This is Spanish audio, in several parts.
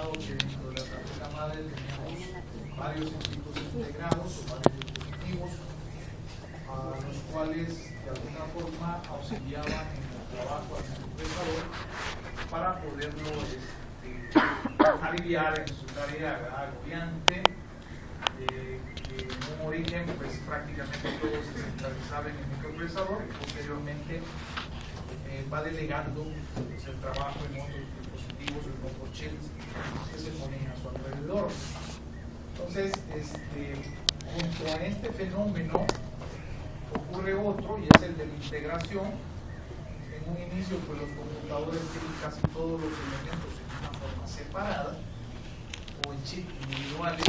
mencionado que dentro de la tarjeta madre tenemos varios circuitos integrados o varios dispositivos los cuales de alguna forma auxiliaban en el trabajo al microprocesador para poderlo aliviar en su tarea agobiante, que en un origen pues prácticamente todo se centralizaba en el microprocesador y posteriormente va delegando pues, el trabajo en otros dispositivos, en otros chips que se ponen a su alrededor. Entonces, junto a este fenómeno ocurre otro, y es el de la integración. En un inicio, pues los computadores tienen casi todos los elementos en una forma separada o en chips individuales,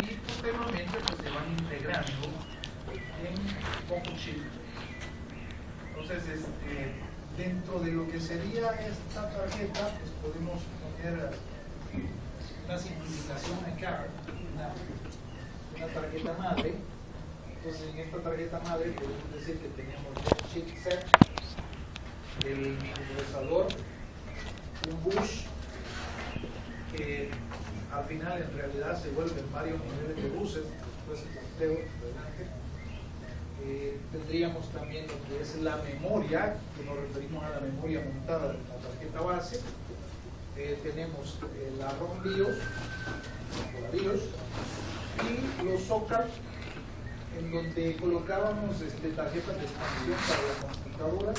y posteriormente pues se van integrando en pocos chips. Entonces, dentro de lo que sería esta tarjeta, pues podemos poner una simplificación acá, una tarjeta madre. Entonces, en esta tarjeta madre podemos decir que tenemos dos chipsets, el microprocesador, un bus, que al final en realidad se vuelven varios niveles de buses, después el planteo adelante. Tendríamos también lo que es la memoria, que nos referimos a la memoria montada en la tarjeta base. Tenemos la ROM BIOS, o la BIOS, y los sockets, en donde colocábamos tarjetas de expansión para la computadora.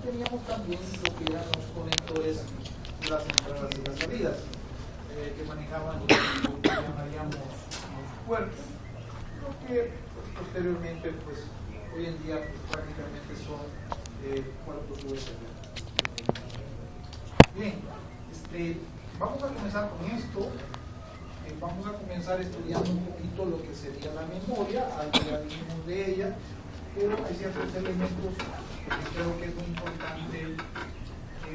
Teníamos también lo que eran los conectores de las entradas y las salidas, que manejaban lo que llamaríamos los puertos, lo que posteriormente, pues hoy en día pues, prácticamente son puertos USB. Bien, vamos a comenzar con esto. Vamos a comenzar estudiando un poquito lo que sería la memoria, algo ya dijimos de ella, pero hay ciertos elementos que creo que es muy importante que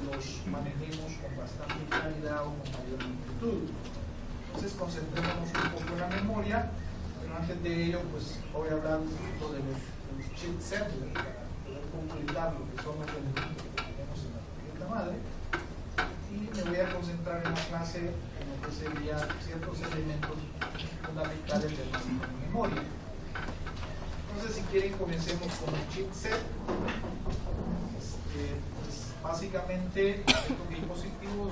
los manejemos con bastante claridad o con mayor amplitud. Entonces concentrémonos un poco en la memoria, pero antes de ello pues voy a hablar un poquito de los chipsets para poder completar lo que son los elementos que tenemos en la tarjeta madre, y me voy a concentrar en la clase en lo que serían ciertos elementos fundamentales del almacenamiento de memoria. Entonces, si quieren, comencemos con el chipset. Pues, básicamente, estos dispositivos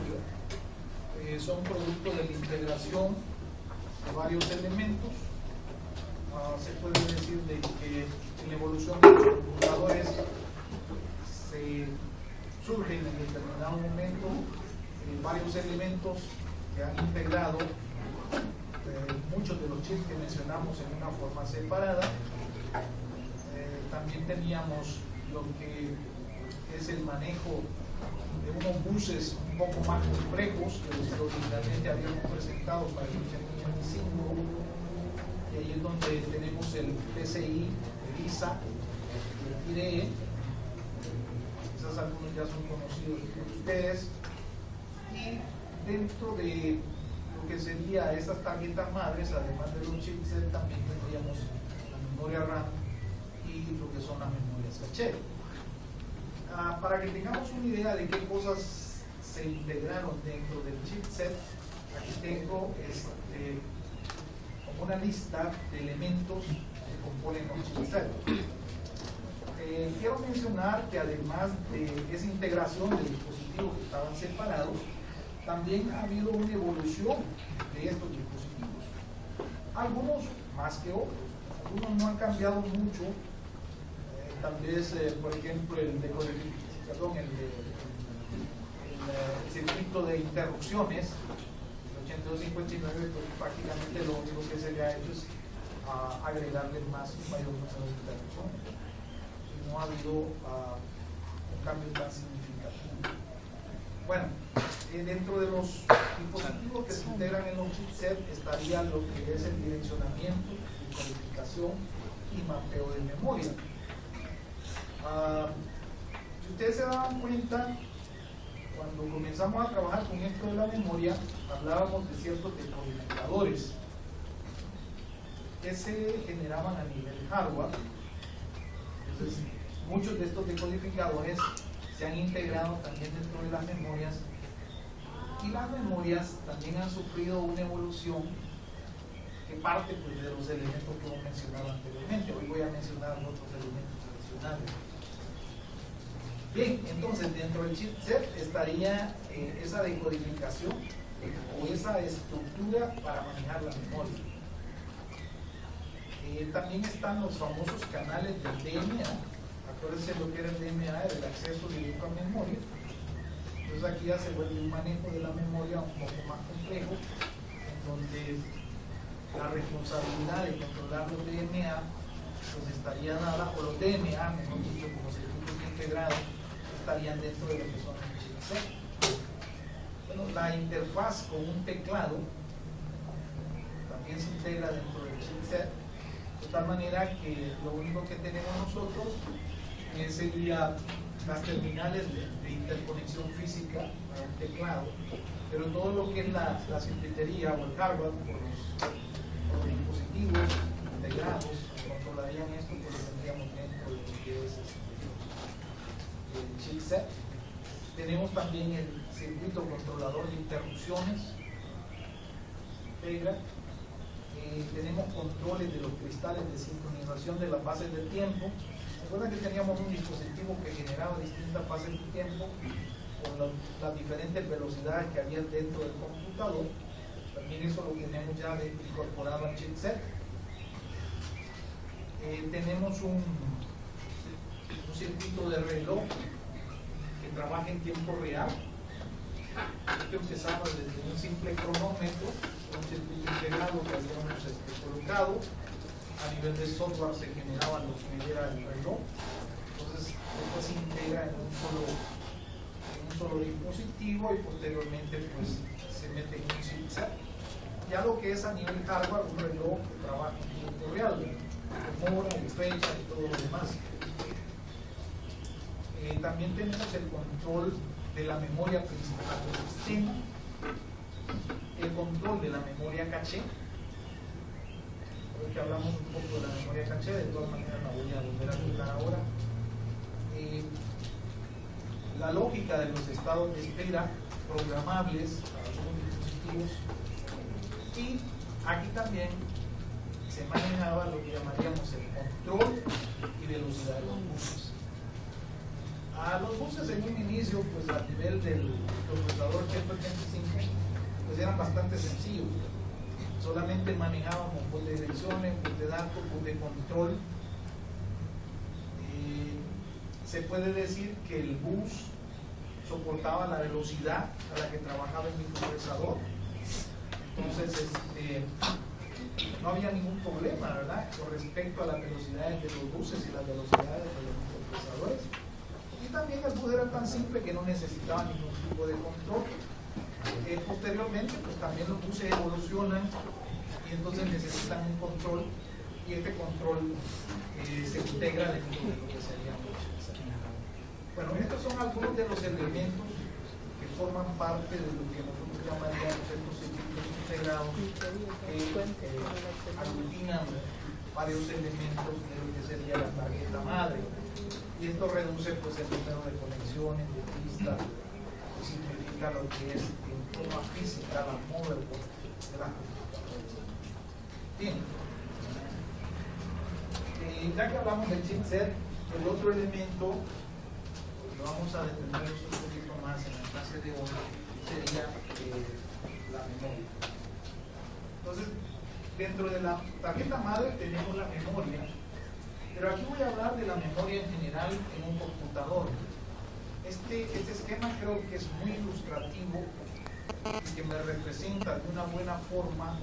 son producto de la integración de varios elementos. Se puede decir de que en la evolución de los computadores surgen en determinado momento varios elementos que han integrado muchos de los chips que mencionamos en una forma separada. También teníamos lo que es el manejo de unos buses un poco más complejos que los que originalmente habíamos presentado para el 1985, y ahí es donde tenemos el PCI, el ISA, el IDE. Quizás algunos ya son conocidos por ustedes. Y dentro de lo que sería estas tarjetas madres, además de los chipsets, también tendríamos la memoria RAM y lo que son las memorias caché. Para que tengamos una idea de qué cosas se integraron dentro del chipset, aquí tengo como una lista de elementos que componen los chipsets. Quiero mencionar que además de esa integración de dispositivos que estaban separados, también ha habido una evolución de estos dispositivos. Algunos más que otros. Algunos no han cambiado mucho. Tal vez, por ejemplo, el circuito de interrupciones, el 8259, pues prácticamente lo único que se le ha hecho es agregarle un mayor número de interrupciones. No ha habido un cambio tan significativo. Bueno, dentro de los dispositivos que se integran en los chipsets estaría lo que es el direccionamiento, codificación y mapeo de memoria. Si ustedes se dan cuenta, cuando comenzamos a trabajar con esto de la memoria, hablábamos de ciertos decodificadores que se generaban a nivel hardware. Entonces, muchos de estos decodificadores se han integrado también dentro de las memorias Y las memorias también han sufrido una evolución que parte pues, de los elementos que hemos mencionado anteriormente. Hoy voy a mencionar otros elementos adicionales. Bien, entonces dentro del chipset estaría esa decodificación o esa estructura para manejar la memoria. También están los famosos canales del DMA. Acuérdense lo que era el DMA, era el acceso directo a memoria. Entonces aquí ya se vuelve un manejo de la memoria un poco más complejo, en donde la responsabilidad de controlar los DMA pues estaría dada, o los DMA, mejor dicho, como circuitos integrados, estarían dentro de lo que son los chipset. Bueno, la interfaz con un teclado también se integra dentro del chipset, de tal manera que lo único que tenemos nosotros sería las terminales de interconexión física para un teclado, pero todo lo que es la circuitería o el hardware por los dispositivos integrados que controlarían esto, pues lo tendríamos dentro de lo que es el chipset. Tenemos también el circuito controlador de interrupciones, integra. Tenemos controles de los cristales de sincronización de las bases de tiempo. Recuerda que teníamos un dispositivo que generaba distintas fases de tiempo con las diferentes velocidades que había dentro del computador. También eso lo tenemos ya incorporado al chipset. Tenemos un circuito de reloj que trabaja en tiempo real. Esto empezaba desde un simple cronómetro, un circuito integrado que habíamos colocado. A nivel de software se generaba lo que era el reloj. Entonces, esto se integra en un solo dispositivo y posteriormente pues, se mete en un chipset. Ya lo que es a nivel hardware, un reloj que trabaja en tiempo real, con hora y fecha y todo lo demás. También tenemos el control de la memoria principal del sistema, el control de la memoria caché. Que hablamos un poco de la memoria caché, de todas maneras la voy a volver a explicar ahora. La lógica de los estados de espera programables para algunos dispositivos, y aquí también se manejaba lo que llamaríamos el control y velocidad de los buses. A los buses en un inicio, pues a nivel del procesador 185, pues eran bastante sencillos. Solamente manejábamos pues, de direcciones, pues, de datos, pues, de control. Se puede decir que el bus soportaba la velocidad a la que trabajaba el microprocesador. Entonces, no había ningún problema, ¿verdad?, con respecto a las velocidades de los buses y las velocidades de los microprocesadores. Y también el bus era tan simple que no necesitaba ningún tipo de control. Posteriormente, pues también los buses evolucionan y entonces necesitan un control, y este control se integra dentro de lo que sería un chipset. Bueno, estos son algunos de los elementos que forman parte de lo que nosotros llamaríamos estos circuitos integrados que aglutinan varios elementos de lo que sería la tarjeta madre, y esto reduce pues el número de conexiones, de pistas, simplifica lo que es en forma física la motherboard de la computadora. Bien, ya que hablamos del chipset, el otro elemento que vamos a detenernos un poquito más en la clase de hoy sería la memoria. Entonces, dentro de la tarjeta madre tenemos la memoria, pero aquí voy a hablar de la memoria en general en un computador. Este esquema creo que es muy ilustrativo y que me representa de una buena forma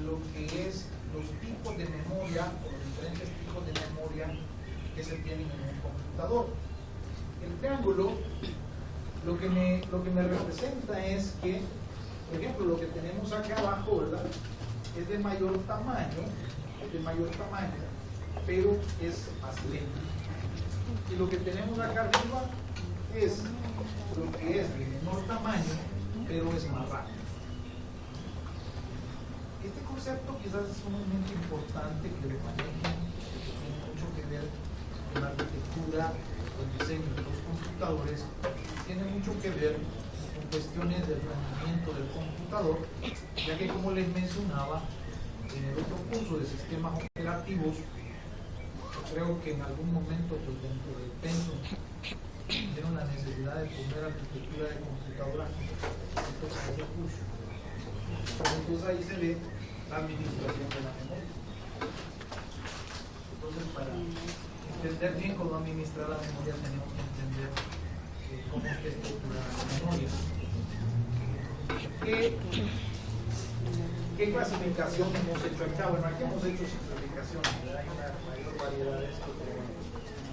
lo que es los tipos de memoria o los diferentes tipos de memoria que se tienen en un computador. El triángulo lo que me representa es que, por ejemplo, lo que tenemos acá abajo, ¿verdad?, es de mayor tamaño, pero es más lento. Y lo que tenemos acá arriba es lo que es de menor tamaño, pero es más rápido. Este concepto quizás es sumamente importante que lo manejen, que tiene mucho que ver con la arquitectura, el diseño de los computadores, tiene mucho que ver con cuestiones del rendimiento del computador, ya que como les mencionaba en el otro curso de sistemas operativos, yo creo que en algún momento pues, dentro del pensum tienen la necesidad de poner arquitectura de computadoras entonces a ese curso. Entonces ahí se ve la administración de la memoria. Entonces para entender bien cómo administrar la memoria tenemos que entender cómo es estructurar la memoria. ¿Qué clasificación hemos hecho acá? Bueno, aquí hemos hecho simplificaciones, hay una mayor variedad de esto, pero bueno,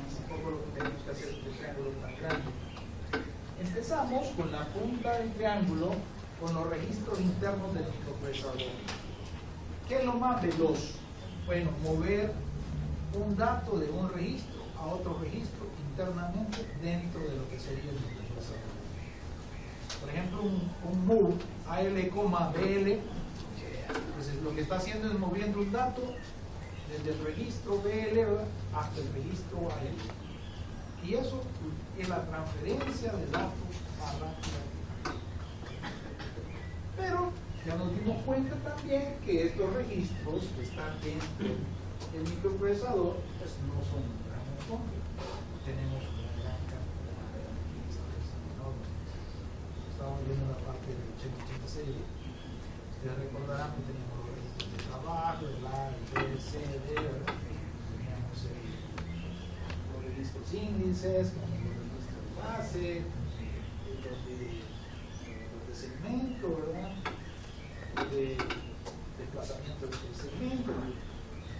es un poco lo que tenemos que hacer este triángulo tan grande. Empezamos con la punta del triángulo con los registros internos del microprocesador. ¿Qué es lo más veloz? Bueno, mover un dato de un registro a otro registro internamente dentro de lo que sería el microprocesador. Por ejemplo, un move AL, BL, pues lo que está haciendo es moviendo un dato desde el registro BL hasta el registro AL. Y eso es la transferencia de datos más rápida. Pero ya nos dimos cuenta también que estos registros que están dentro del microprocesador pues no son un gran montón. Tenemos una gran cantidad de registros enormes. Estamos viendo la parte del 86. Ustedes recordarán que teníamos los registros de trabajo, el A, el B, el C, el D, teníamos los registros índices, los registros de base, los de segmento, ¿verdad? De desplazamiento del segmento.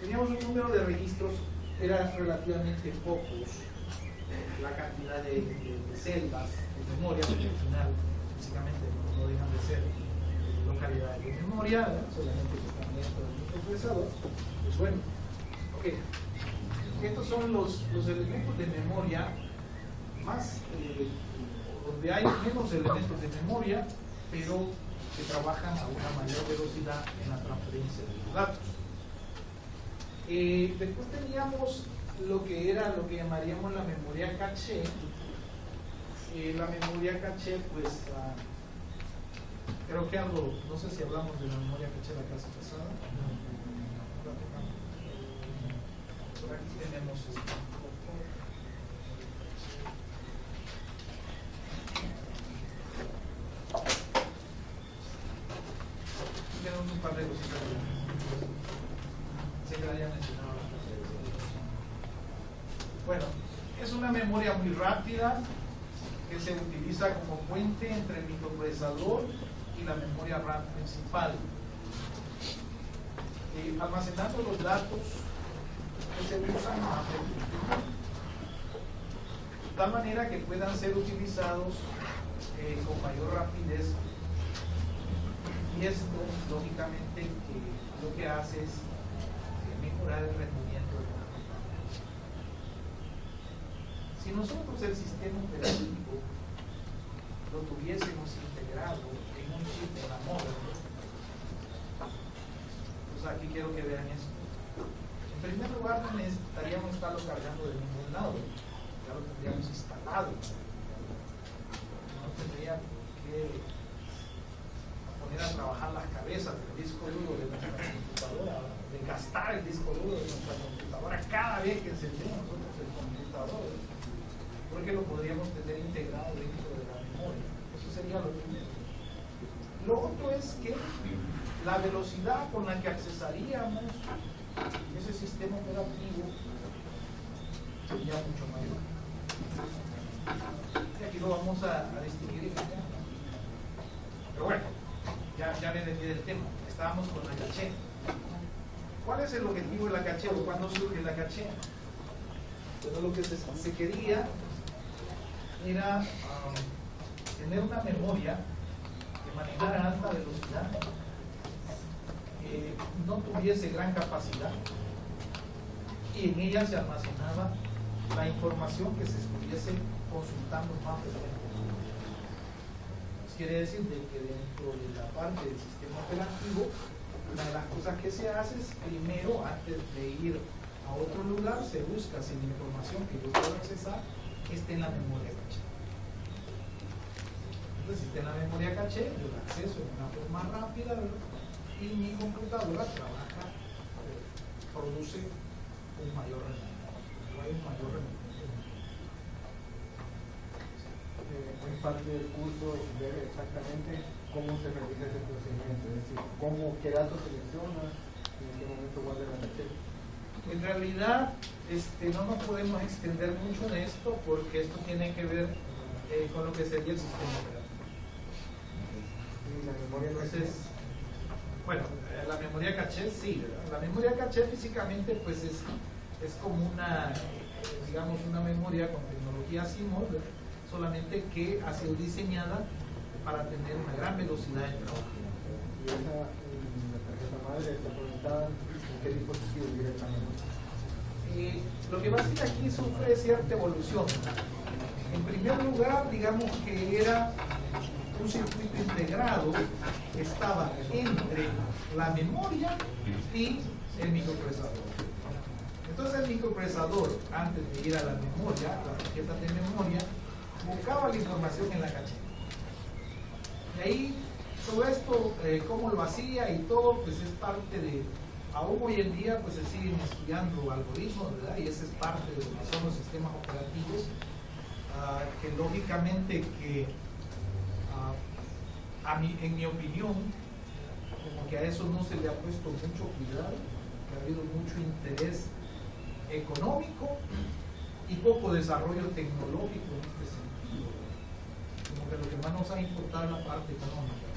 Teníamos un número de registros, era relativamente pocos, la cantidad de celdas de memoria, porque al final, físicamente, no dejan de ser localidades de memoria, ¿verdad? Solamente que están dentro del microprocesador. Pues bueno, ok. Estos son los elementos de memoria más, donde hay menos elementos de memoria, pero que trabajan a una mayor velocidad en la transferencia de los datos. Después teníamos lo que llamaríamos la memoria caché. La memoria caché, pues, creo que no sé si hablamos de la memoria caché la clase pasada. Por aquí tenemos un par de cositas se que haya mencionado. Bueno, es una memoria muy rápida que se utiliza como puente entre el microprocesador y la memoria RAM principal, almacenando los datos que se usan de tal manera que puedan ser utilizados con mayor rapidez. Y esto, lógicamente, lo que hace es mejorar el rendimiento del computador. Si nosotros el sistema operativo lo tuviésemos integrado en un chip de la móvil, pues aquí quiero que vean esto. En primer lugar, no necesitaríamos estarlo cargando de ningún lado, ya lo tendríamos instalado. No tendría que poner a trabajar las cabezas del disco duro de nuestra computadora, de gastar el disco duro de nuestra computadora cada vez que encendemos nosotros el computador, porque lo podríamos tener integrado dentro de la memoria. Eso sería lo primero. Lo otro es que la velocidad con la que accesaríamos ese sistema operativo sería mucho mayor. Y aquí lo vamos a distinguir. Pero bueno, ya me desvié del tema. Estábamos con la caché. ¿Cuál es el objetivo de la caché o cuándo surge la caché? Entonces lo que se quería era tener una memoria que manejara a alta velocidad, que no tuviese gran capacidad y en ella se almacenaba la información que se estuviese consultando más frecuentemente. Quiere decir de que dentro de la parte del sistema operativo, una de las cosas que se hace es primero, antes de ir a otro lugar, se busca si la información que yo puedo accesar esté en la memoria caché. Entonces, si está en la memoria caché, yo la acceso de una forma rápida, ¿verdad? Y mi computadora trabaja, produce un mayor rendimiento. Hay un mayor rendimiento. En parte del curso ver exactamente cómo se realiza ese procedimiento, es decir, qué datos selecciona y en qué momento guarda la caché. En realidad, no nos podemos extender mucho en esto porque esto tiene que ver con lo que sería el sistema operativo. Y la memoria no Entonces, bueno, la memoria caché sí, ¿verdad? La memoria caché físicamente pues es como una, digamos, una memoria con tecnología CMOS, ¿verdad? Solamente que ha sido diseñada para tener una gran velocidad de trabajo. ¿Y la tarjeta madre está conectada en qué dispositivo directamente? Lo que va a hacer aquí sufre cierta evolución. En primer lugar, digamos que era un circuito integrado que estaba entre la memoria y el microprocesador. Entonces el microprocesador, antes de ir a la memoria, las tarjetas de memoria, buscaba la información en la caché. Y ahí, todo esto, cómo lo hacía y todo, pues es parte de, aún hoy en día, pues se siguen estudiando algoritmos, ¿verdad? Y esa es parte de lo que son los sistemas operativos, que lógicamente que, en mi opinión, como que a eso no se le ha puesto mucho cuidado, que ha habido mucho interés económico y poco desarrollo tecnológico en este sentido. Como que lo que más nos ha importado es la parte económica.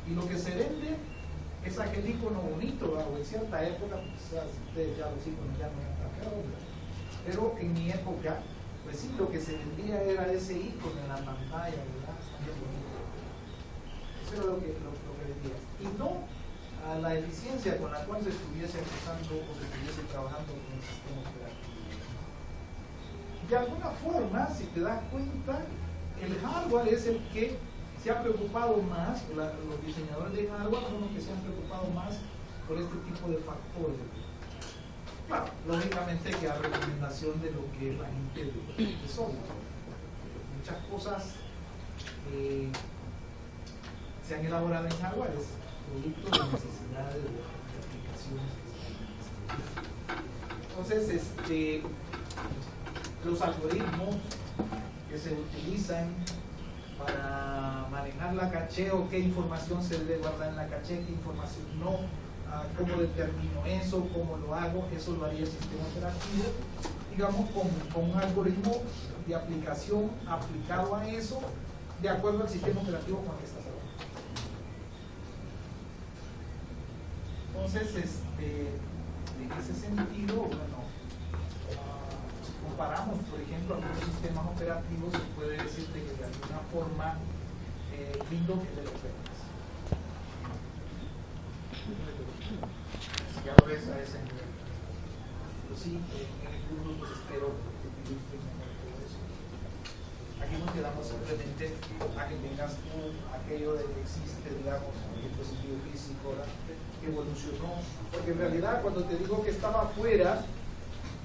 Y lo que se vende es aquel icono bonito, ¿verdad? O en cierta época, pues, ustedes ya los iconos ya no han cambiado, pero en mi época, pues sí, lo que se vendía era ese icono en la pantalla, ¿verdad? Eso era lo que vendía. Y no a la eficiencia con la cual se estuviese usando o se estuviese trabajando con el sistema operativo. De alguna forma, si te das cuenta, el hardware es el que se ha preocupado más, los diseñadores de hardware son los que se han preocupado más por este tipo de factores. Claro, lógicamente que a recomendación de lo que es la gente de software. Muchas cosas se han elaborado en hardware, es producto de necesidades de aplicaciones. Entonces, los algoritmos que se utilizan para manejar la caché o qué información se debe guardar en la caché, qué información no, cómo determino eso, cómo lo hago, eso lo haría el sistema operativo, digamos, con un algoritmo de aplicación aplicado a eso, de acuerdo al sistema operativo con el que estás trabajando. Entonces, en ese sentido, bueno, si comparamos, por ejemplo, algunos sistemas operativos, se puede decirte que de alguna forma Windows es de los peores. Ya lo ves a ese nivel. Pero sí, en el curso pues espero que utilicen todo eso. Aquí nos quedamos simplemente a que tengas tú aquello de que existe, digamos, un dispositivo físico, ¿verdad? Que evolucionó, porque en realidad cuando te digo que estaba afuera,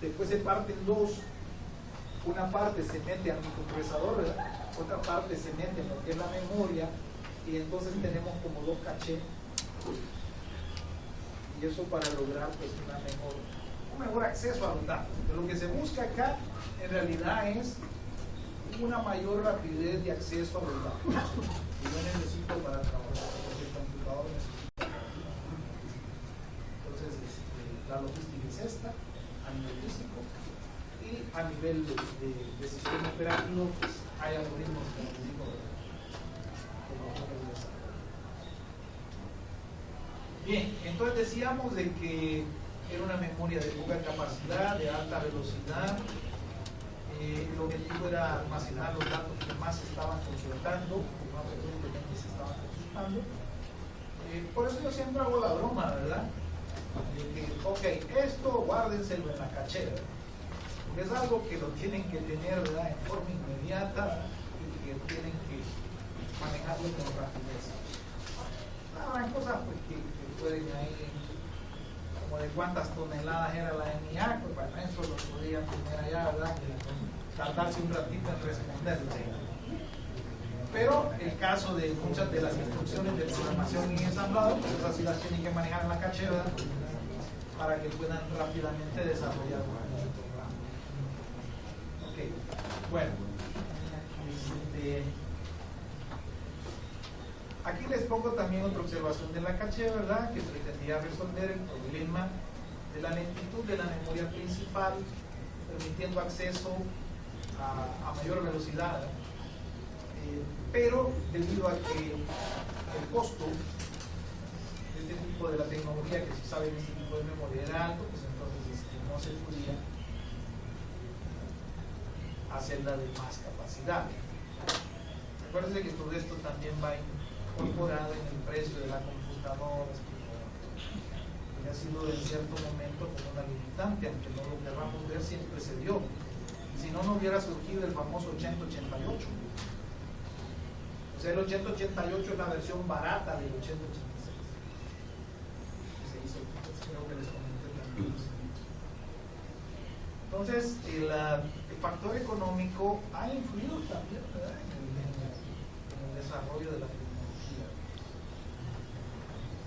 después se parte en dos. Una parte se mete al microprocesador, ¿verdad? Otra parte se mete en lo que es la memoria, y entonces tenemos como dos cachés, y eso para lograr pues un mejor acceso a los datos. Pero lo que se busca acá en realidad es una mayor rapidez de acceso a los datos. Y yo necesito para trabajar, porque el computador necesita. Entonces, la logística es esta, a nivel físico, y a nivel de sistema operativo, pues hay algoritmos que les digo, bien, entonces decíamos de que era una memoria de poca capacidad, de alta velocidad. El objetivo era almacenar los datos que más se estaban consultando, que más frecuentemente se estaban consultando. Por eso yo siempre hago la broma, ¿verdad? Ok, esto guárdenselo en la caché, ¿verdad? Porque es algo que lo tienen que tener, ¿verdad?, en forma inmediata y que tienen que manejarlo con rapidez. Hay cosas pues, que pueden ahí, como de cuántas toneladas era la ENIAC, pues para eso lo podrían tener allá, ¿verdad? Tardarse un ratito en responderlo. Pero el caso de muchas de las instrucciones de programación y ensamblado, pues así las tienen que manejar en la caché, ¿verdad? Para que puedan rápidamente desarrollar un programa. Ok, bueno. Aquí les pongo también otra observación de la caché, ¿verdad? Que pretendía resolver el problema de la lentitud de la memoria principal, permitiendo acceso a mayor velocidad. Pero debido a que el costo de este tipo de la tecnología, que si saben este tipo de memoria era alto, pues entonces no se podía hacerla de más capacidad. Recuerden que todo esto también va incorporado en el precio de la computadora, que ha sido en cierto momento como una limitante, aunque no lo querramos ver, siempre se dio. Si no, no hubiera surgido el famoso 8088. O sea, el 8088 es la versión barata del 8086. Se hizo, creo que les comenté también. Entonces, el factor económico ha influido también, ¿verdad? en el desarrollo de la tecnología.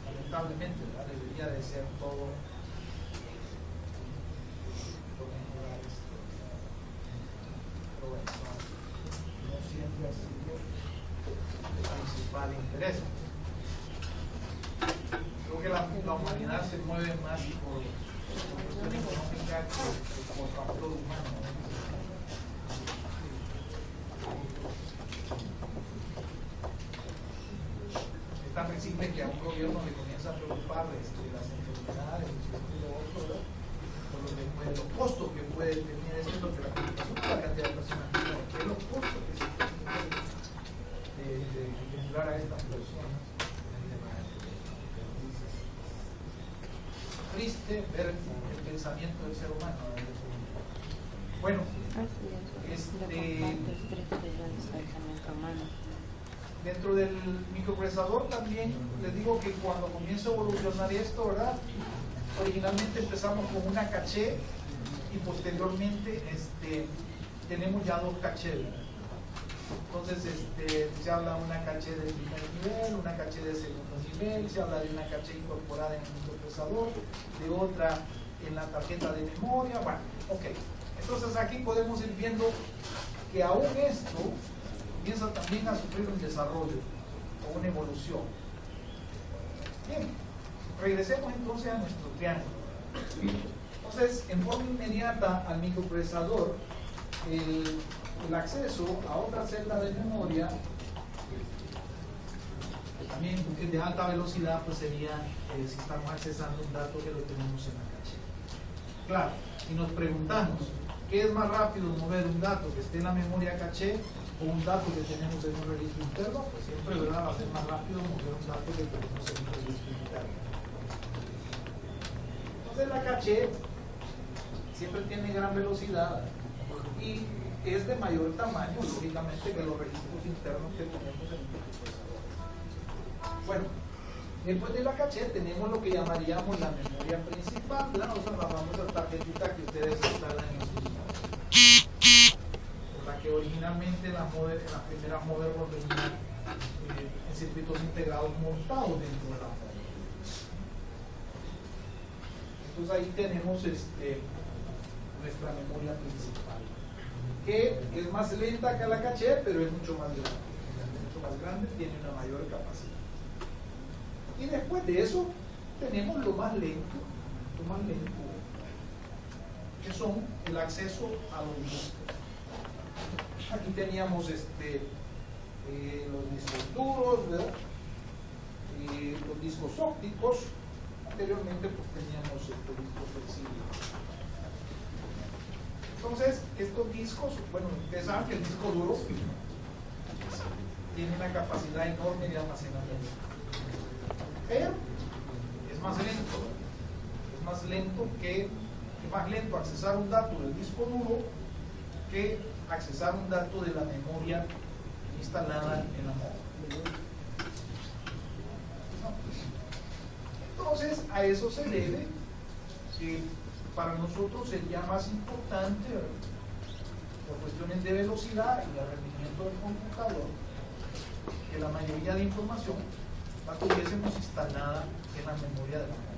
Lamentablemente, ¿verdad? Debería de ser todo mejorar esto. Pero bueno, no siempre ha sido el principal interés. Creo que la humanidad se mueve más por cuestión económica que por factor humano. Es tan simple que a un gobierno le comienza a preocupar las enfermedades y lo otro, por los costos que puede tener esto, que la computación, la cantidad de personas que los costos que se tienen de ayudar a estas personas. Triste ver el pensamiento del ser humano. Bueno, dentro del microprocesador también les digo que cuando comienza a evolucionar esto, ¿verdad? Originalmente empezamos con una caché y posteriormente tenemos ya dos cachés. Entonces se habla de una caché de primer nivel, una caché de segundo nivel, se habla de una caché incorporada en el microprocesador, de otra en la tarjeta de memoria. Bueno, ok. Entonces aquí podemos ir viendo que aún esto comienza también a sufrir un desarrollo o una evolución. Bien, regresemos entonces a nuestro triángulo. Entonces, en forma inmediata al microprocesador, el acceso a otra celda de memoria, que también es de alta velocidad, pues sería si estamos accesando un dato que lo tenemos en la caché. Claro, si nos preguntamos, ¿qué es más rápido mover un dato que esté en la memoria caché o un dato que tenemos en un registro interno? Pues siempre, ¿verdad?, va a ser más rápido mover un dato que tenemos en un registro interno. Entonces la caché siempre tiene gran velocidad y es de mayor tamaño, lógicamente, que los registros internos que tenemos en el microprocesador. Bueno, después de la caché tenemos lo que llamaríamos la memoria principal, ¿verdad? O sea, la famosa tarjetita que ustedes instalan en sus sistemas, por la que originalmente las primeras motherboards venían en circuitos integrados montados dentro de la motherboard. Entonces ahí tenemos nuestra memoria principal, que es más lenta que la caché, pero es mucho más grande, tiene una mayor capacidad. Y después de eso tenemos lo más lento, que son el acceso a los discos. Aquí teníamos los discos duros, ¿verdad? Los discos ópticos. Anteriormente pues teníamos discos flexibles. Entonces, estos discos, bueno, ustedes saben que el disco duro tiene una capacidad enorme de almacenamiento, pero es más lento accesar un dato del disco duro que accesar un dato de la memoria instalada en la móvil. Entonces, a eso se debe que para nosotros sería más importante, por cuestiones de velocidad y de rendimiento del computador, que la mayoría de información la tuviésemos instalada en la memoria de la memoria.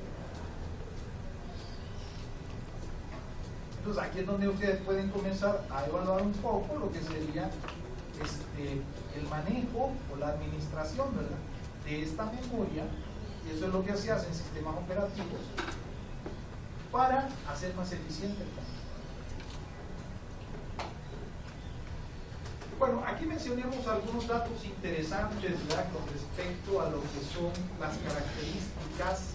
Entonces aquí es donde ustedes pueden comenzar a evaluar un poco lo que sería el manejo o la administración, ¿verdad?, de esta memoria, y eso es lo que se hace en sistemas operativos para hacer más eficiente el trabajo. Bueno, aquí mencionemos algunos datos interesantes, ¿verdad?, con respecto a lo que son las características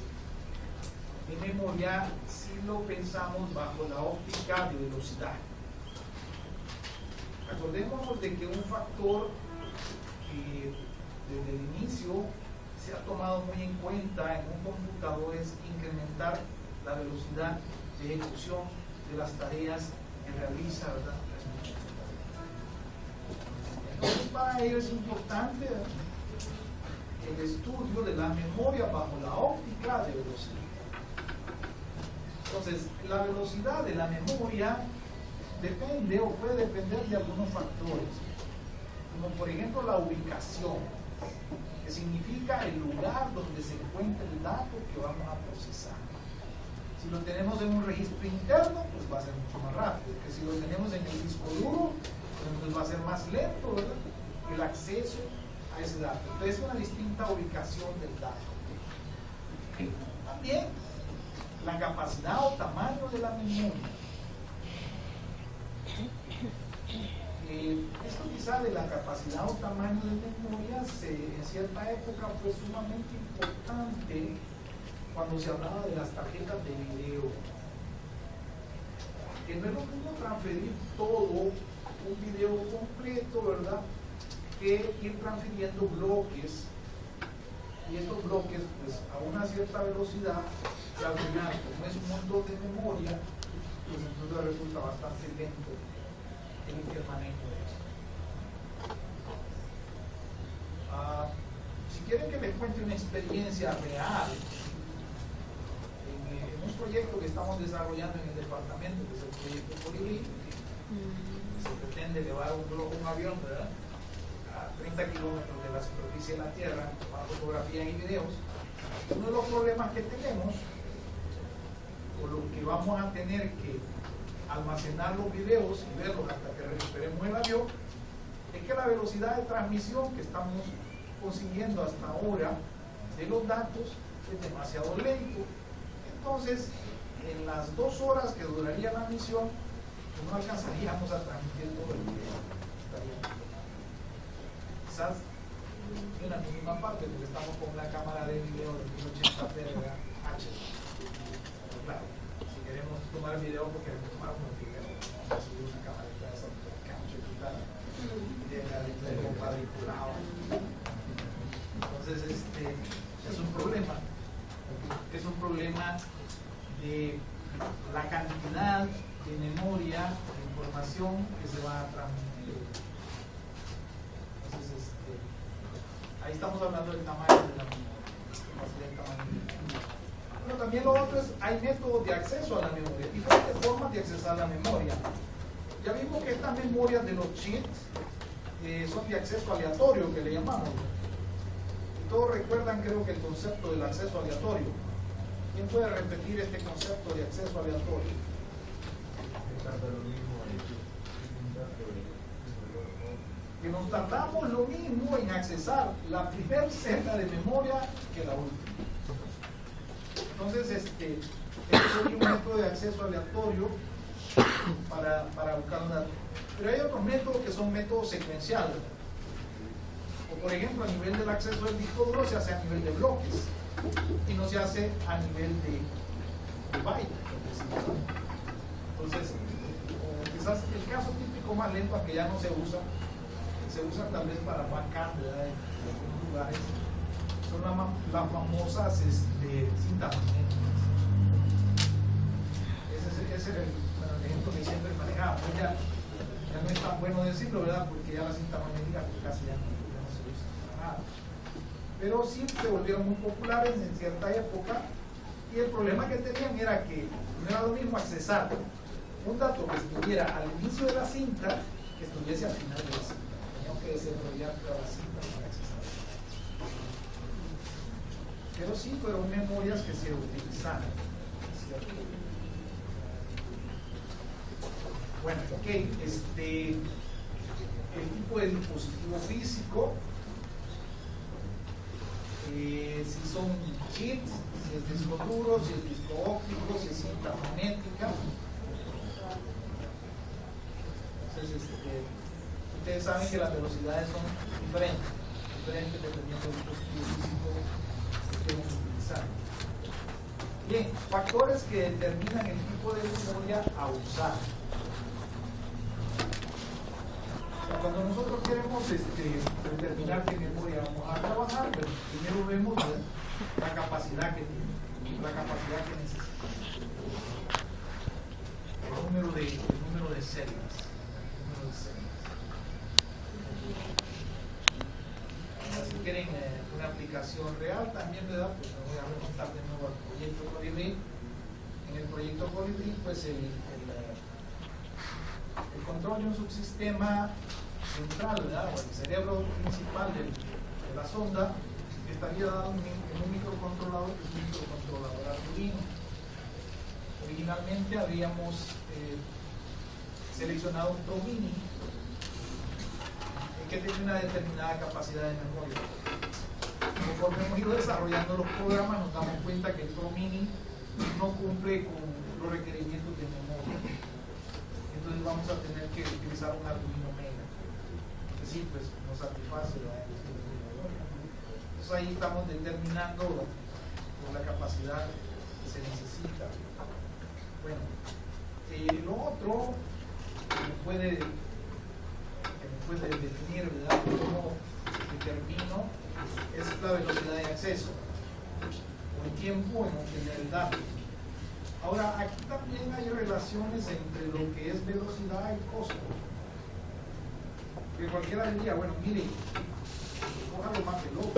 de memoria si lo pensamos bajo la óptica de velocidad. Acordémonos de que un factor que desde el inicio se ha tomado muy en cuenta en un computador es incrementar la velocidad de ejecución de las tareas que realiza, ¿verdad? Entonces, para ello es importante el estudio de la memoria bajo la óptica de velocidad. Entonces, la velocidad de la memoria depende o puede depender de algunos factores, como por ejemplo la ubicación, que significa el lugar donde se encuentra el dato que vamos a procesar. Si lo tenemos en un registro interno, pues va a ser mucho más rápido, que si lo tenemos en el disco duro, pues va a ser más lento, ¿verdad?, el acceso a ese dato. Entonces es una distinta ubicación del dato. También la capacidad o tamaño de la memoria. Esto quizá de la capacidad o tamaño de memoria en cierta época fue sumamente importante cuando se hablaba de las tarjetas de video. Que no es lo mismo transferir todo un video completo, ¿verdad?, que ir transfiriendo bloques, y estos bloques pues a una cierta velocidad, y al final como es un montón de memoria, pues entonces resulta bastante lento el manejo de esto. Si quieren que les cuente una experiencia real en un proyecto que estamos desarrollando en el departamento, que es el proyecto Colibrí, se pretende elevar un avión, ¿verdad?, a 30 kilómetros de la superficie de la Tierra para fotografías y videos. Uno de los problemas que tenemos, o lo que vamos a tener que almacenar los videos y verlos hasta que recuperemos el avión, es que la velocidad de transmisión que estamos consiguiendo hasta ahora de los datos es demasiado lento. Entonces, en las 2 horas que duraría la misión, no alcanzaríamos a transmitir todo el video. Quizás en la mínima parte, porque estamos con una cámara de video de 1080p HD. Pero claro, si queremos tomar video, porque queremos tomar un video, vamos a subir una cámara de esa capture total de cuadriculado. Entonces, es un problema. Es un problema de la cantidad de memoria, de información que se va a transmitir. Entonces, ahí estamos hablando del tamaño de la memoria. Pero también lo otro es, hay métodos de acceso a la memoria, diferentes formas de accesar a la memoria. Ya vimos que estas memorias de los chips son de acceso aleatorio, que le llamamos. Y todos recuerdan, creo que el concepto del acceso aleatorio. ¿Quién puede repetir este concepto de acceso aleatorio? Que nos tardamos lo mismo en accesar la primera celda de memoria que la última. Entonces, este es un método de acceso aleatorio para buscar un dato. Pero hay otros métodos que son métodos secuenciales. O por ejemplo, a nivel del acceso del disco duro se hace a nivel de bloques y no se hace a nivel de bytes. Entonces, quizás el caso típico más lento, que ya no se usa tal vez para backup, ¿verdad?, en algunos lugares, son las famosas cintas magnéticas. Ese es el ejemplo que siempre manejaba. Pues ya no es tan bueno decirlo, ¿verdad?, porque ya las cintas magnéticas casi ya no se usan para nada. Pero sí se volvieron muy populares en cierta época, y el problema que tenían era que no era lo mismo accesar un dato que estuviera al inicio de la cinta que estuviese al final de la cinta. Teníamos que desarrollar toda la cinta para accesar. pero sí fueron memorias que se utilizaron, ¿cierto? Bueno, ok, el tipo de dispositivo físico, si son chips, si es disco duro, si es disco óptico, si es cinta magnética. Entonces, ustedes saben que las velocidades son diferentes dependiendo del dispositivo físico que queremos utilizar. Bien, factores que determinan el tipo de memoria a usar. O sea, cuando nosotros queremos determinar qué memoria vamos a trabajar, pues, primero vemos la capacidad que tiene, la capacidad que necesita, el número de células. Si quieren una aplicación real también, ¿verdad? Pues me voy a remontar de nuevo al proyecto Colibrí. En el proyecto Colibrí, pues el control de un subsistema central, ¿verdad? O el cerebro principal de la sonda estaría dado en un microcontrolador, que es un microcontrolador Arduino. Originalmente habíamos seleccionado un ProMini que tiene una determinada capacidad de memoria. Conforme hemos ido desarrollando los programas, nos damos cuenta que el ProMini no cumple con los requerimientos de memoria. Entonces vamos a tener que utilizar un Arduino Mega, que sí, pues nos satisface la memoria. Entonces ahí estamos determinando la capacidad que se necesita. Bueno, lo otro que me puede definir, ¿verdad?, cómo determino es la velocidad de acceso o el tiempo en obtener el dato. Ahora, aquí también hay relaciones entre lo que es velocidad y costo. Que cualquiera diría, bueno, mire, cójalo más veloz.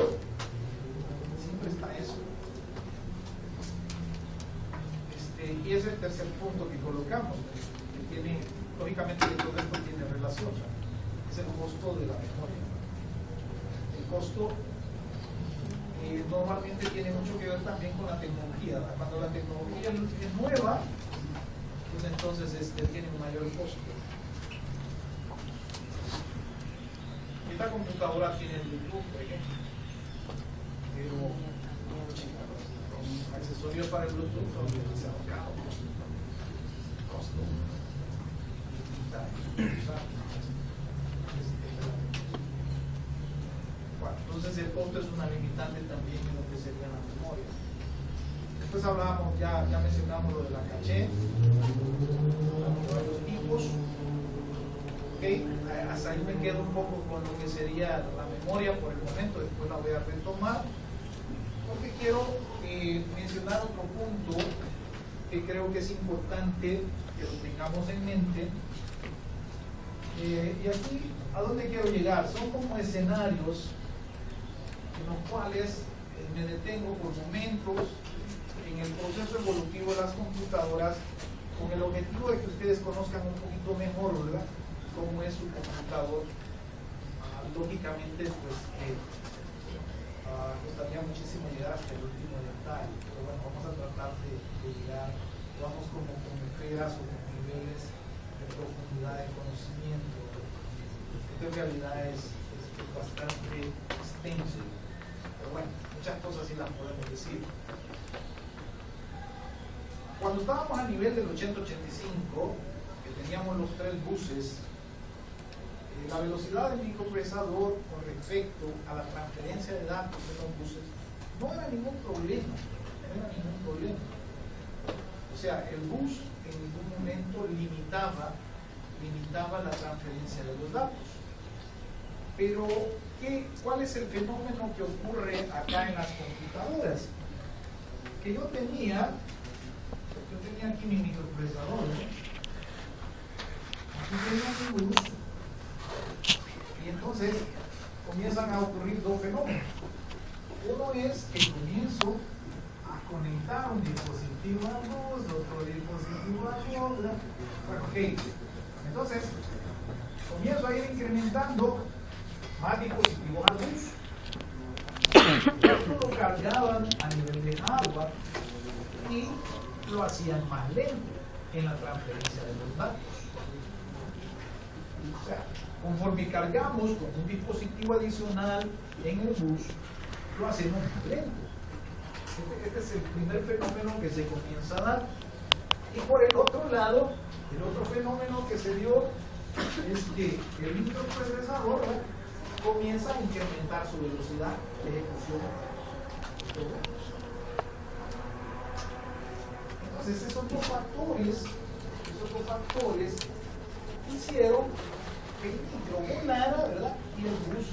Siempre está eso. Y es el tercer punto que colocamos, que tiene, lógicamente, todo esto tiene relación. Es el costo de la memoria. El costo normalmente tiene mucho que ver también con la tecnología. Cuando la tecnología es nueva, pues entonces tiene un mayor costo. Esta computadora tiene Bluetooth, por ejemplo, pero los accesorios para el Bluetooth son demasiado caros. Costo. Entonces el costo es una limitante también en lo que sería la memoria. Después hablábamos, ya mencionamos lo de la caché, los tipos. Okay. Hasta ahí me quedo un poco con lo que sería la memoria por el momento, después la voy a retomar, porque quiero mencionar otro punto que creo que es importante que lo tengamos en mente. Y aquí, ¿a dónde quiero llegar? Son como escenarios en los cuales me detengo por momentos en el proceso evolutivo de las computadoras con el objetivo de que ustedes conozcan un poquito mejor, ¿verdad?, cómo es su computador. Lógicamente, pues costaría muchísimo llegar hasta el último detalle, pero bueno, vamos a tratar de llegar, vamos como con esferas o con niveles de profundidad de conocimiento. Esto en realidad es bastante extenso. Pero bueno, muchas cosas sí las podemos decir. Cuando estábamos a nivel del 8085, que teníamos los 3 buses, la velocidad del microprocesador con respecto a la transferencia de datos de los buses no era ningún problema. O sea, el bus en ningún momento limitaba la transferencia de los datos. Pero, ¿cuál es el fenómeno que ocurre acá en las computadoras? Que yo tenía aquí mi microprocesador, aquí tenía mi bus, y entonces comienzan a ocurrir 2 fenómenos. Uno es que comienzo a conectar un dispositivo a bus, otro dispositivo a bus, bueno, ok. Entonces, comienzo a ir incrementando más dispositivos al bus. Esto lo cargaban a nivel de hardware y lo hacían más lento en la transferencia de los datos. O sea, conforme cargamos con un dispositivo adicional en el bus, lo hacemos más lento. Este es el primer fenómeno que se comienza a dar. Y por el otro lado, el otro fenómeno que se dio es que el microprocesador comienza a incrementar su velocidad de ejecución. Entonces esos dos factores hicieron que el micro volara, ¿verdad? Y el bus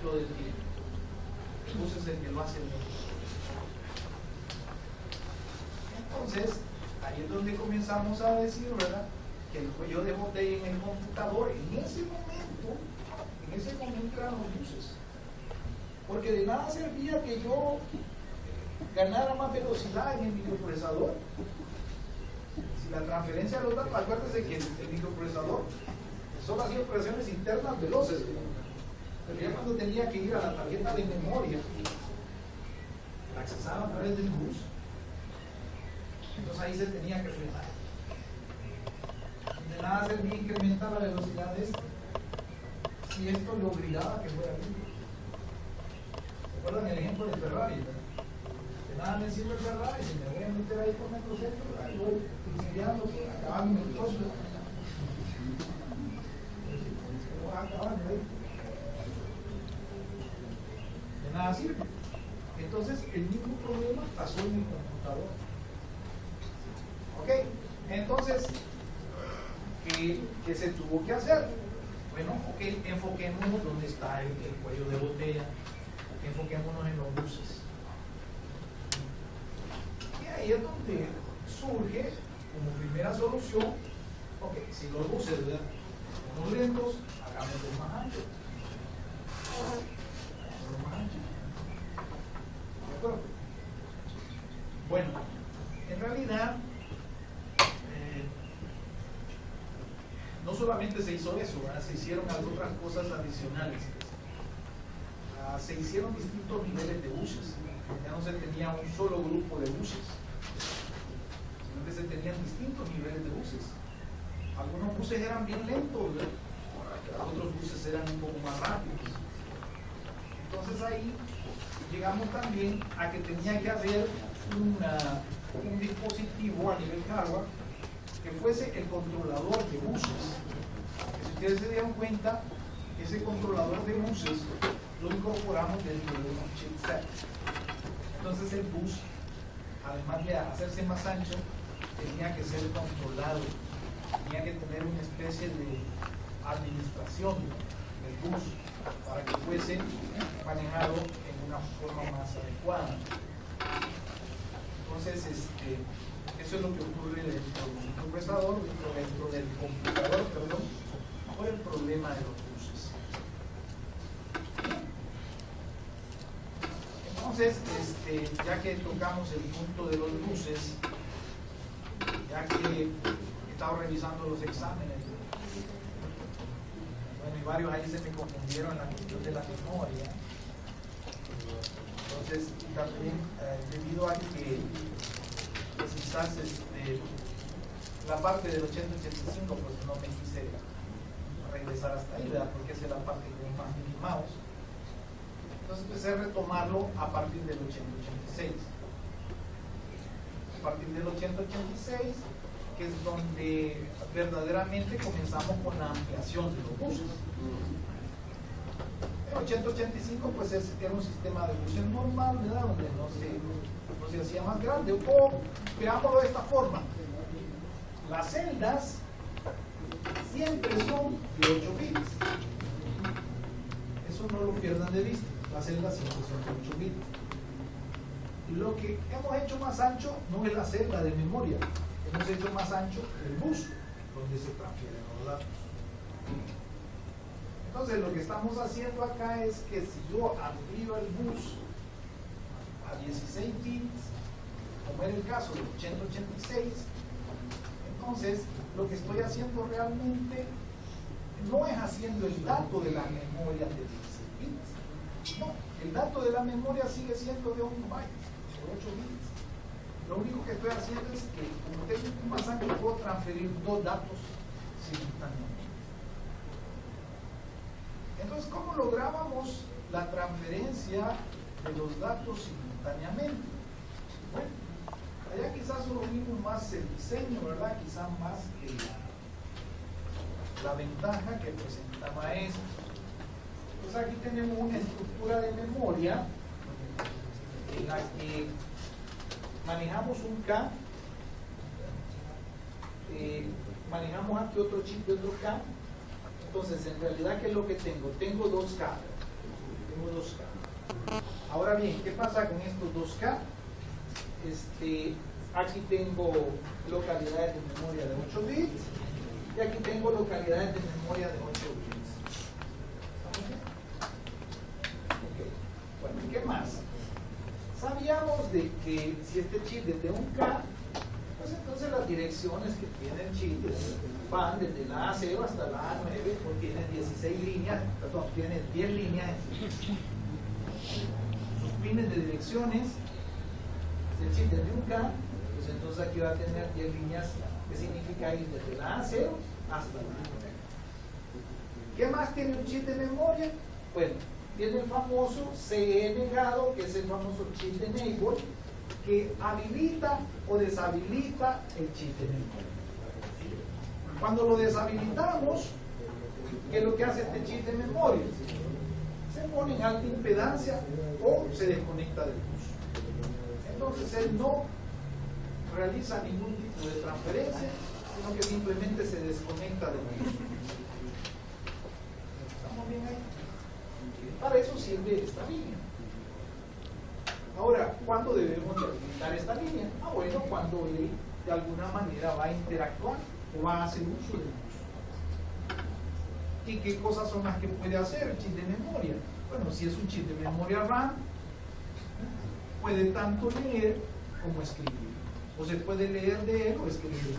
lo detiene. El bus es el que lo hace bien. Entonces, ahí es donde comenzamos a decir, ¿verdad?, que el cuello de botella en el computador, en ese momento eran los buses. Porque de nada servía que yo ganara más velocidad en el microprocesador. Si la transferencia de los datos, acuérdense que el microprocesador solo hacía operaciones internas veloces, pero ya cuando tenía que ir a la tarjeta de memoria, la accesaba a través del bus. Entonces ahí se tenía que frenar. De nada servía incrementar la velocidad de esto si esto le obligaba a que fuera libre. ¿Recuerdan el ejemplo de Ferrari? De nada me sirve el Ferrari si me voy a meter ahí por Metrocentro, ahí voy incendiando, acabando el costo. Voy a acabar ahí. De nada sirve. Entonces el mismo problema pasó en mi computador. Ok, entonces, ¿qué se tuvo que hacer? Bueno, ok, enfoquémonos donde está el cuello de botella, enfoquémonos en los buses. Y ahí es donde surge como primera solución, ok, si los buses, ¿verdad?, son lentos, hagámoslos más anchos. Hagámoslos más anchos. ¿De acuerdo? Bueno, en realidad, no solamente se hizo eso, ¿verdad?, se hicieron otras cosas adicionales. Se hicieron distintos niveles de buses. Ya no se tenía un solo grupo de buses, sino que se tenían distintos niveles de buses. Algunos buses eran bien lentos, ¿verdad?, otros buses eran un poco más rápidos. Entonces ahí llegamos también a que tenía que haber un dispositivo a nivel hardware que fuese el controlador de buses. Si ustedes se dieron cuenta, ese controlador de buses lo incorporamos dentro de un chipset. Entonces el bus, además de hacerse más ancho, tenía que ser controlado, tenía que tener una especie de administración del bus para que fuese manejado en una forma más adecuada. Entonces, eso es lo que ocurre dentro del microprocesador, dentro del computador, perdón, por el problema de los buses. Entonces, ya que tocamos el punto de los buses, ya que he estado revisando los exámenes, bueno, y varios ahí se me confundieron en la cuestión de la memoria. Entonces, también debido a que quizás la parte del 80-85 pues no me quise regresar hasta ahí, ¿verdad?, porque esa es la parte que más minimados. Entonces empecé a retomarlo a partir del 80-86. A partir del 80-86, que es donde verdaderamente comenzamos con la ampliación de los buses. El 80-85 pues era un sistema de buses normal, ¿verdad?, donde no se hacía más grande. O veámoslo de esta forma: las celdas siempre son de 8 bits. Eso no lo pierdan de vista. Las celdas siempre son de 8 bits. Lo que hemos hecho más ancho no es la celda de memoria, hemos hecho más ancho el bus donde se transfieren los datos. Entonces lo que estamos haciendo acá es que si yo amplío el bus a 16 bits, como era el caso del 80-86, entonces lo que estoy haciendo realmente no es haciendo el dato de la memoria de 16 bits, no, El dato de la memoria sigue siendo de 1 byte, de 8 bits. Lo único que estoy haciendo es que, como tengo un pasaje, puedo transferir 2 datos simultáneamente. Entonces, ¿cómo lográbamos la transferencia de los datos simultáneamente? Bueno, allá quizás lo vimos más el diseño, ¿verdad? Quizás más que la ventaja que presentaba esto. Entonces aquí tenemos una estructura de memoria en la que manejamos un K, manejamos aquí otro chip de otro K. Entonces, en realidad, ¿qué es lo que tengo? Tengo 2K. Tengo 2K. Ahora bien, ¿qué pasa con estos 2K? Aquí tengo localidades de memoria de 8 bits y aquí tengo localidades de memoria de 8 bits. ¿Estamos bien? Ok. Bueno, ¿qué más? Sabíamos de que si este chip es de 1K, pues entonces las direcciones que tiene el chip van desde la A0 hasta la A9, o tiene 16 líneas, perdón, tiene 10 líneas. Sus pines de direcciones, si el chip es de 1K, pues entonces aquí va a tener 10 líneas, que significa ir desde la A0 hasta la A9. ¿Qué más tiene un chip de memoria? Bueno, tiene el famoso CE negado, que es el famoso chip de enable, que habilita o deshabilita el chip de memoria. Cuando lo deshabilitamos, ¿qué es lo que hace este chip de memoria? Se pone en alta impedancia o se desconecta del uso. Entonces él no realiza ningún tipo de transferencia, sino que simplemente se desconecta del uso. ¿Estamos bien ahí? Para eso sirve esta línea. Ahora, ¿cuándo debemos de habilitar esta línea? Bueno, cuando él de alguna manera va a interactuar o va a hacer uso del uso. ¿Y qué cosas son las que puede hacer el chip de memoria? Bueno, si es un chip de memoria RAM, puede tanto leer como escribir. O se puede leer de él o escribir de él.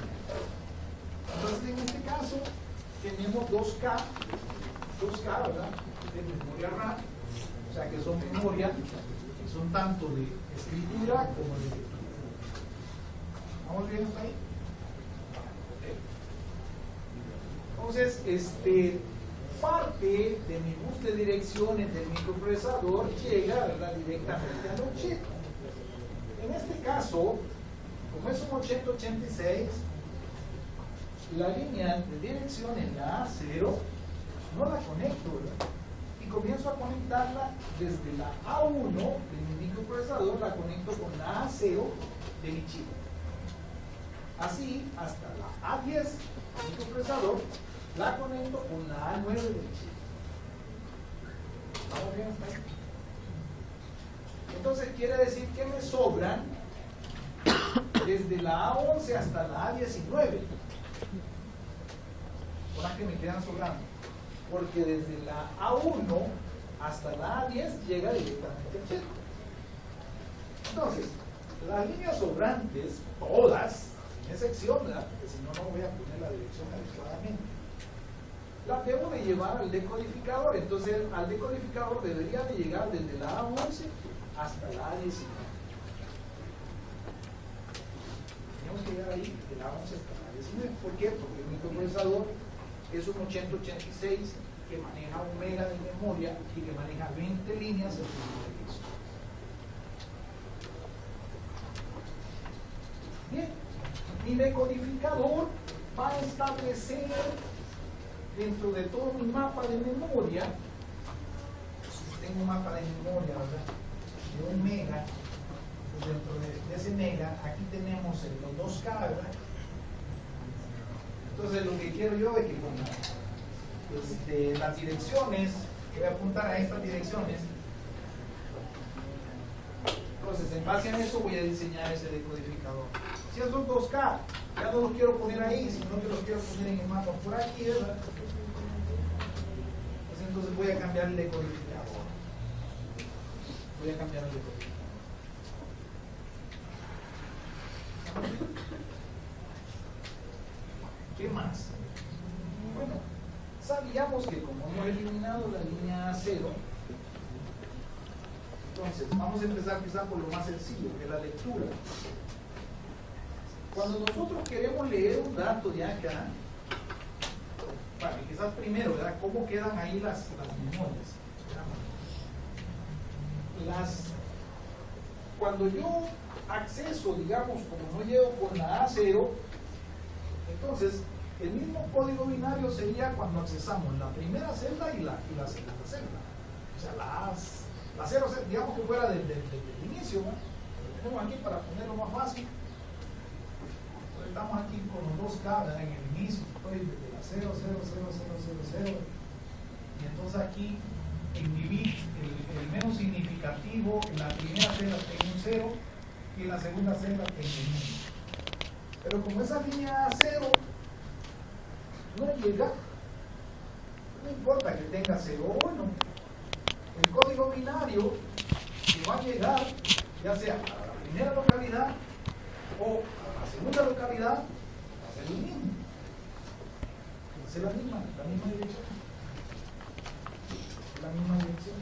Entonces, en este caso, tenemos 2K, ¿verdad? De memoria RAM, o sea que son memoria que son tanto de escritura como de lectura. ¿Vamos bien hasta ahí? Entonces, parte de mi bus de direcciones del microprocesador llega, ¿verdad?, directamente a los chips. En este caso, como es un 8086, la línea de direcciones, la A0, no la conecto, ¿verdad? Y comienzo a conectarla desde la A1 de mi microprocesador, la conecto con la A0 de mi chip. Así, hasta la A10 del microprocesador, la conecto con la A9 del chip. ¿Vamos bien hasta ahí? Entonces quiere decir que me sobran desde la A11 hasta la A19. Son las que me quedan sobrando. Porque desde la A1 hasta la A10 llega directamente al chip. Entonces, las líneas sobrantes, todas, sin excepción, ¿verdad? Porque si no, no voy a poner la dirección adecuadamente, las debo de llevar al decodificador. Entonces, al decodificador debería de llegar desde la A11 hasta la A19. Tenemos que llegar ahí de la A11 hasta la A19. ¿Por qué? Porque el microprocesador es un 8086 que maneja 1 mega de memoria y que maneja 20 líneas de texto. Bien, mi decodificador va a establecer dentro de todo mi mapa de memoria, si tengo un mapa de memoria, ¿verdad?, de 1 mega, pues dentro de ese mega, aquí tenemos los 2K, ¿verdad? Entonces lo que quiero yo es que con las direcciones, que voy a apuntar a estas direcciones, entonces en base a eso voy a diseñar ese decodificador. Si esos 2K, ya no los quiero poner ahí, sino que los quiero poner en el mapa por aquí, ¿verdad? Pues entonces voy a cambiar el decodificador. Voy a cambiar el decodificador. ¿Qué más? Bueno, sabíamos que como hemos eliminado la línea A0, Entonces, vamos a empezar quizás por lo más sencillo, que es la lectura. Cuando nosotros queremos leer un dato de acá, vale, quizás primero, ¿verdad? ¿Cómo quedan ahí las memorias? Cuando yo acceso, digamos, como no llevo con la A0, entonces el mismo código binario sería cuando accesamos la primera celda y la segunda celda. O sea, la 0, digamos que fuera desde el inicio, ¿no? Lo tenemos aquí para ponerlo más fácil. Entonces, estamos aquí con los 2K, ¿verdad? En el inicio, estoy desde la 0, 0, 0, 0, 0, 0. Y entonces aquí en mi bit, el menos significativo, en la primera celda tengo un 0 y en la segunda celda tengo un 1. Pero como esa línea 0 no llega, no importa que tenga 0 o 1, el código binario que va a llegar, ya sea a la primera localidad o a la segunda localidad, va a ser lo mismo. Va a ser la misma dirección. La misma dirección.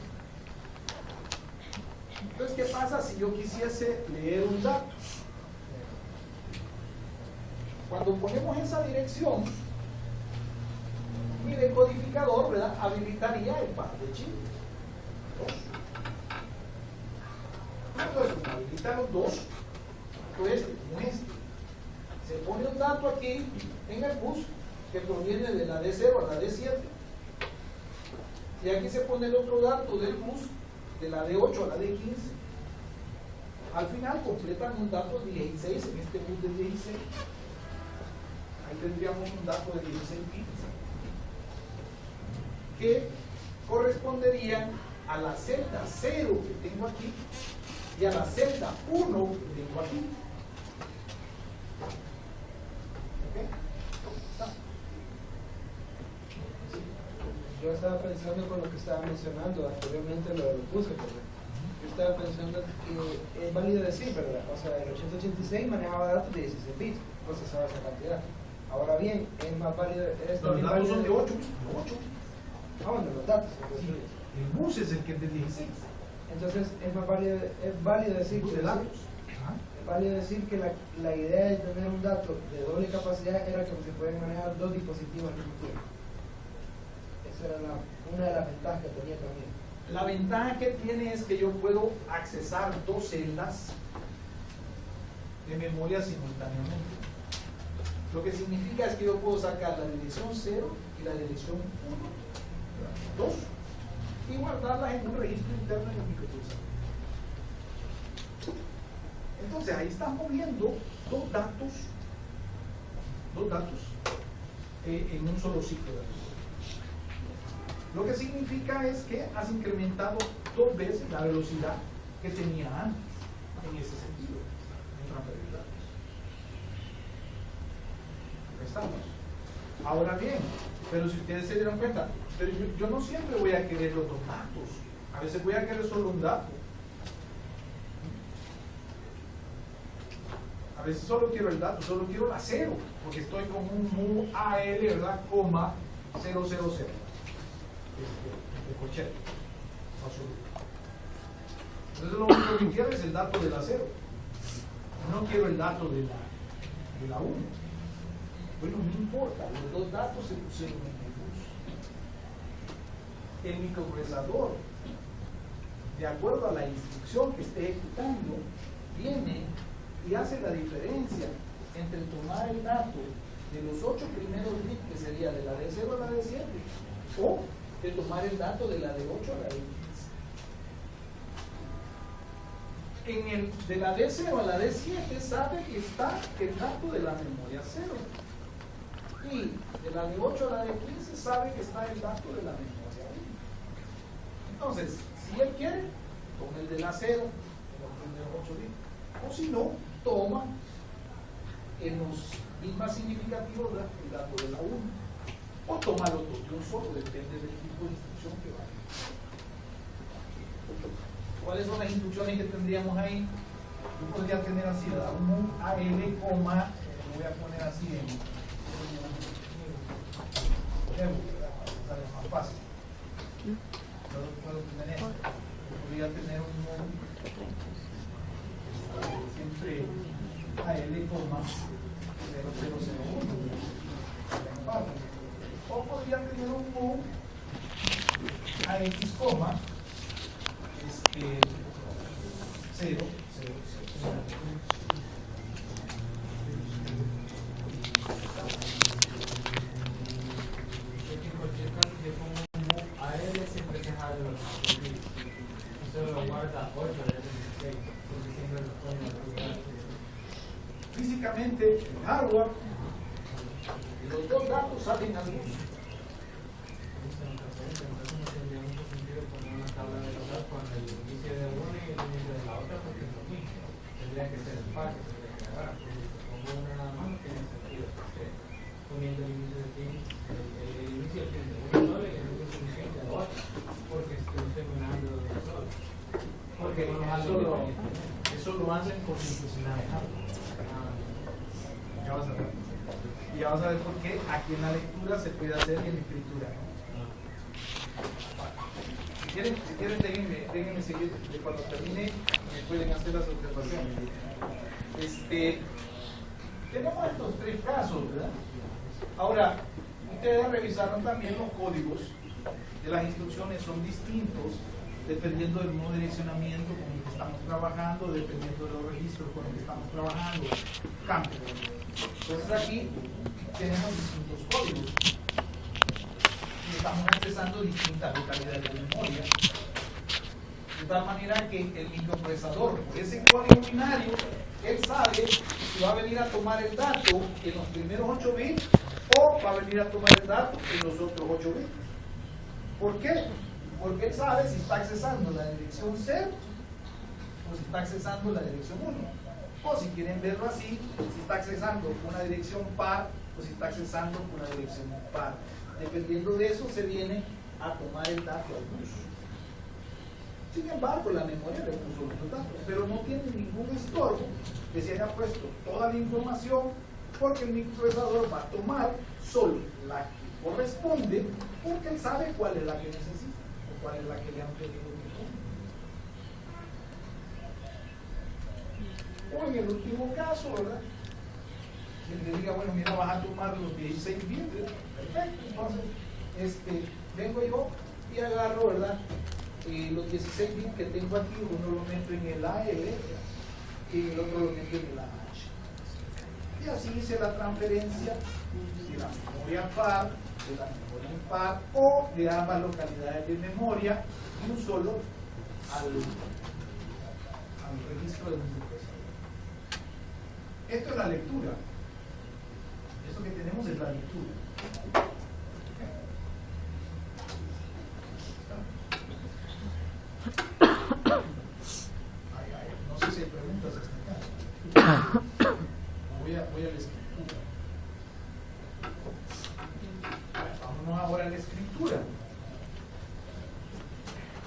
Entonces, ¿qué pasa si yo quisiese leer un dato? Cuando ponemos esa dirección, mi decodificador, ¿verdad?, habilitaría el par de chip. Entonces, habilita los dos, tanto este como este. Se pone un dato aquí en el bus que proviene de la D0 a la D7. Y aquí se pone el otro dato del bus de la D8 a la D15. Al final completan un dato de 16 en este bus de 16. Ahí tendríamos un dato de 16 bits que corresponderían a la celda 0 que tengo aquí y a la celda 1 que tengo aquí. ¿Okay? Yo estaba pensando con lo que estaba mencionando anteriormente, lo del bus, ¿verdad? Yo estaba pensando que es válido decir, ¿verdad? O sea, el 886 manejaba datos de 16 bits, procesaba esa cantidad. Ahora bien, es más válido. Los datos son de 8. Ah, bueno, los datos. Sí, el bus es el que es de 16. Entonces, es válido decir que. Es válido decir que la idea de tener un dato de doble capacidad era que se pueden manejar dos dispositivos al mismo tiempo. Esa era una de las ventajas que tenía también. La ventaja que tiene es que yo puedo accesar dos celdas de memoria simultáneamente. Lo que significa es que yo puedo sacar la dirección 0 y la dirección 1, 2, y guardarlas en un registro interno en el microprocesador. Entonces ahí están moviendo dos datos en un solo ciclo de datos. Lo que significa es que has incrementado 2 veces la velocidad que tenía antes, en ese sentido, en transferir datos. Estamos. Ahora bien, pero si ustedes se dieron cuenta, pero yo no siempre voy a querer los dos datos, a veces voy a querer solo un dato. A veces solo quiero el dato, solo quiero la 0, porque estoy con un MOV AL, ¿verdad? Coma 000. De cochero absoluto. Entonces lo único que quiero es el dato de la 0. No quiero el dato de la 1. Bueno, no importa, los dos datos se pusieron en el bus. El microprocesador, de acuerdo a la instrucción que esté ejecutando, viene y hace la diferencia entre tomar el dato de los 8 primeros bits, que sería de la D0 a la D7, o de tomar el dato de la D8 a la D15. De la D0 a la D7 sabe que está el dato de la memoria 0. Y de la D8 a la D15 sabe que está el dato de la memoria 1. Entonces, si él quiere, toma el de la 0, el de 8 bits. O si no, toma en los bits más significativos el dato de la 1. O toma los dos de un solo, depende del tipo de instrucción que vaya. ¿Cuáles son las instrucciones que tendríamos ahí? Yo podría tener así, ¿verdad? Un MOV AL, coma, lo voy a poner así en para que sale más fácil. Puedo tener esto. podría tener un modo siempre a L, 0001. O podría tener un modo a X, 0, 0, 0. Físicamente, en hardware, los dos datos salen al luz. Tendría que ser el par, que se le quedará, porque si pongo uno nada más no tiene sentido, porque poniendo el inicio de tiene, el inicio tiene uno solo y el inicio tiene de otro, porque estoy terminando de uno solo. Porque eso lo hacen por simplicidad de hardware. Ya vas a ver. Y ya vas a ver por qué aquí en la lectura se puede hacer y en la escritura, ¿no? Si quieren déjenme seguir, de cuando termine me pueden hacer las observaciones. Tenemos estos tres casos, ¿verdad? Ahora, ustedes revisaron también los códigos de las instrucciones, son distintos dependiendo del modo de direccionamiento con el que estamos trabajando, dependiendo de los registros con los que estamos trabajando, cambios. Entonces aquí tenemos distintos códigos. Estamos expresando distintas localidades de memoria, de tal manera que el microprocesador, ese código binario, él sabe si va a venir a tomar el dato en los primeros 8 bits o va a venir a tomar el dato en los otros 8 bits. ¿Por qué? Porque él sabe si está accesando la dirección 0 o si está accesando la dirección 1. O si quieren verlo así, si está accesando una dirección par o si está accesando una dirección impar. Dependiendo de eso se viene a tomar el dato al bus. Sin embargo, la memoria le puso los datos, pero no tiene ningún estorbo que se haya puesto toda la información, porque el microprocesador va a tomar solo la que corresponde, porque él sabe cuál es la que necesita o cuál es la que le han pedido que tome. O en el último caso, ¿verdad? Que le diga, bueno, mira, vas a tomar los 16 bits, perfecto, entonces vengo yo y agarro, ¿verdad? Los 16 bits que tengo aquí, uno lo meto en el AL y el otro lo meto en el AH. Y así hice la transferencia de la memoria par, de la memoria impar o de ambas localidades de memoria y un solo al registro de microprocesador. Esto es la lectura. Esto que tenemos es la lectura. No sé si hay preguntas hasta acá. Voy a la escritura. Vámonos ahora a la escritura.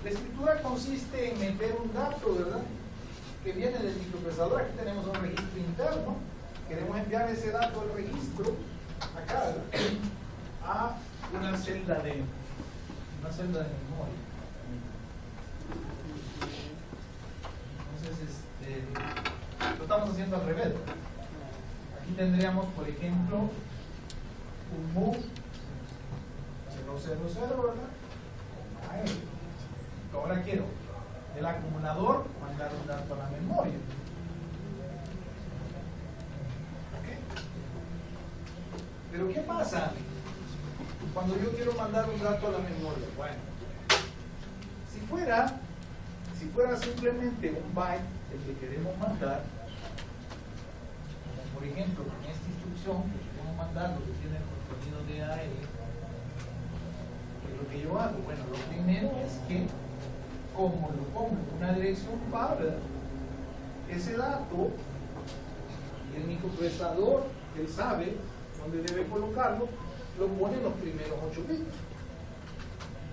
La escritura consiste en meter un dato, ¿verdad?, que viene del microprocesador. Aquí tenemos un registro interno. Queremos enviar ese dato al registro, acá, ¿verdad?, a una celda de memoria. Entonces, lo estamos haciendo al revés. Aquí tendríamos, por ejemplo, un move 000, ¿verdad? Ahora quiero del acumulador mandar un dato a la memoria. ¿Okay? Pero ¿qué pasa cuando yo quiero mandar un dato a la memoria? Bueno, si fuera simplemente un byte el que queremos mandar, como por ejemplo en esta instrucción que queremos mandar lo que tiene el contenido de AL, pues lo que yo hago, bueno, lo primero es que, como lo pongo en una dirección par, ese dato y el microprocesador, él sabe dónde debe colocarlo, lo pone en los primeros 8 bits.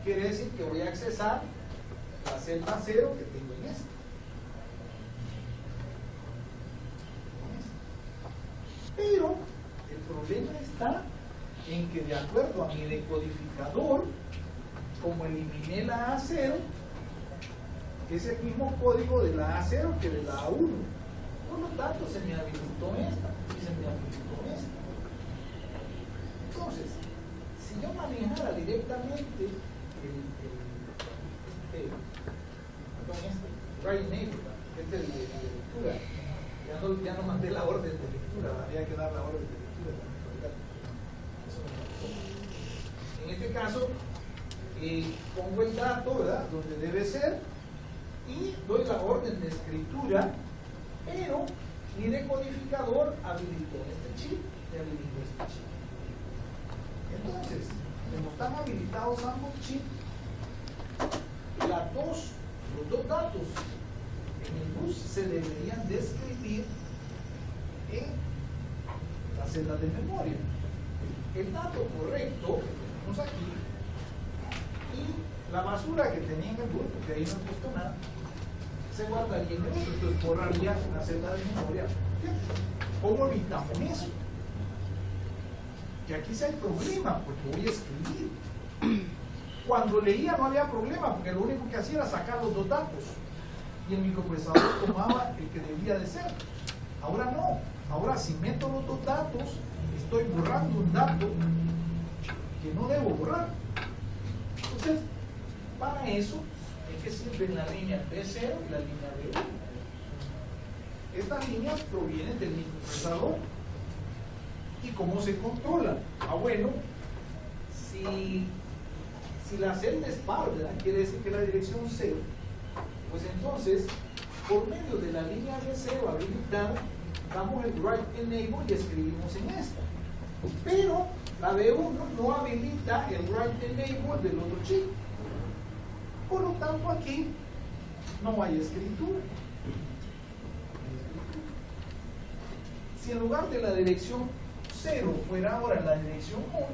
Quiere decir que voy a accesar la celda 0 que tengo en este. Pero el problema está en que, de acuerdo a mi decodificador, como eliminé la A0, es el mismo código de la A0 que de la A1. Por lo tanto, se me habilitó esta y se me habilitó esta. Entonces, si yo manejara directamente write enable, este de lectura, ya no mandé la orden de lectura, había que dar la orden de lectura. En este caso, pongo el dato, ¿verdad?, donde debe ser, y doy la orden de escritura, pero mi decodificador habilitó este chip y habilitó este chip. Entonces, como están habilitados ambos chips, los dos datos en el bus se deberían de escribir en las celdas de memoria. El dato correcto que tenemos aquí y la basura que tenía en el bus, porque ahí no he puesto nada, se guardaría en el otro, entonces borraría una celda de memoria. ¿Cómo evitamos eso? Que aquí sí hay problema, porque voy a escribir. Cuando leía no había problema, porque lo único que hacía era sacar los dos datos y el microprocesador tomaba el que debía de ser. Ahora no, ahora si meto los dos datos, estoy borrando un dato que no debo borrar. Entonces, para eso es que sirven la línea B0 y la línea B1. Estas líneas provienen del microprocesador. ¿Y cómo se controla? Bueno, si la celda es par, ¿verdad?, quiere decir que la dirección 0, pues entonces, por medio de la línea B0 habilitada, damos el write enable y escribimos en esta. Pero la B1 no habilita el write enable del otro chip. Por lo tanto, aquí no hay escritura. Si en lugar de la dirección 0 fuera ahora la dirección 1,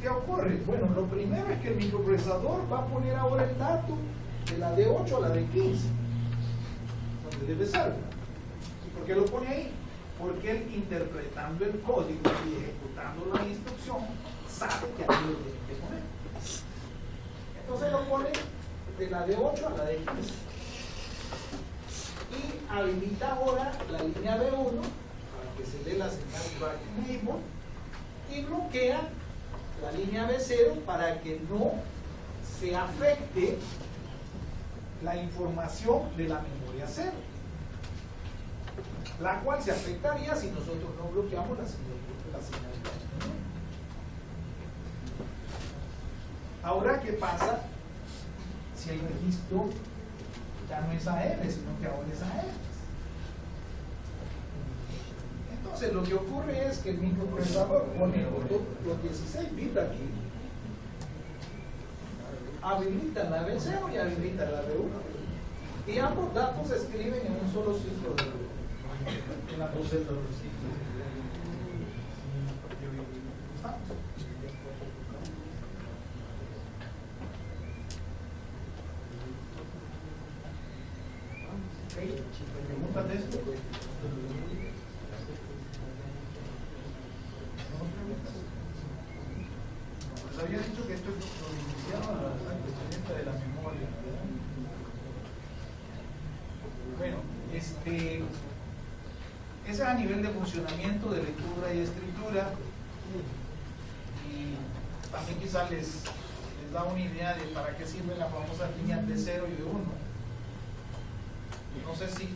¿qué ocurre? Bueno, lo primero es que el microprocesador va a poner ahora el dato de la D8 a la D15, donde debe ser. ¿Y por qué lo pone ahí? Porque él, interpretando el código y ejecutando la instrucción, sabe que aquí lo tiene que poner. Entonces lo pone de la D8 a la D15 y habilita ahora la línea B1 para que se dé la señal write enable y bloquea la línea B0 para que no se afecte la información de la memoria 0, la cual se afectaría si nosotros no bloqueamos la señal. Ahora, ¿qué pasa si el registro ya no es AM, sino que ahora es AM? Entonces, lo que ocurre es que el microprocesador pone los 16 bits aquí, habilita la B0 y habilita la B1, y ambos datos se escriben en un solo ciclo en la procesa de los ciclos. ¿Preguntas de esto? Les había dicho que esto es lo iniciado a la cuestión de la memoria, ¿verdad? Bueno, ese es a nivel de funcionamiento de lectura y escritura, y también quizás les da una idea de para qué sirven las famosas líneas de 0 y de 1. No sé si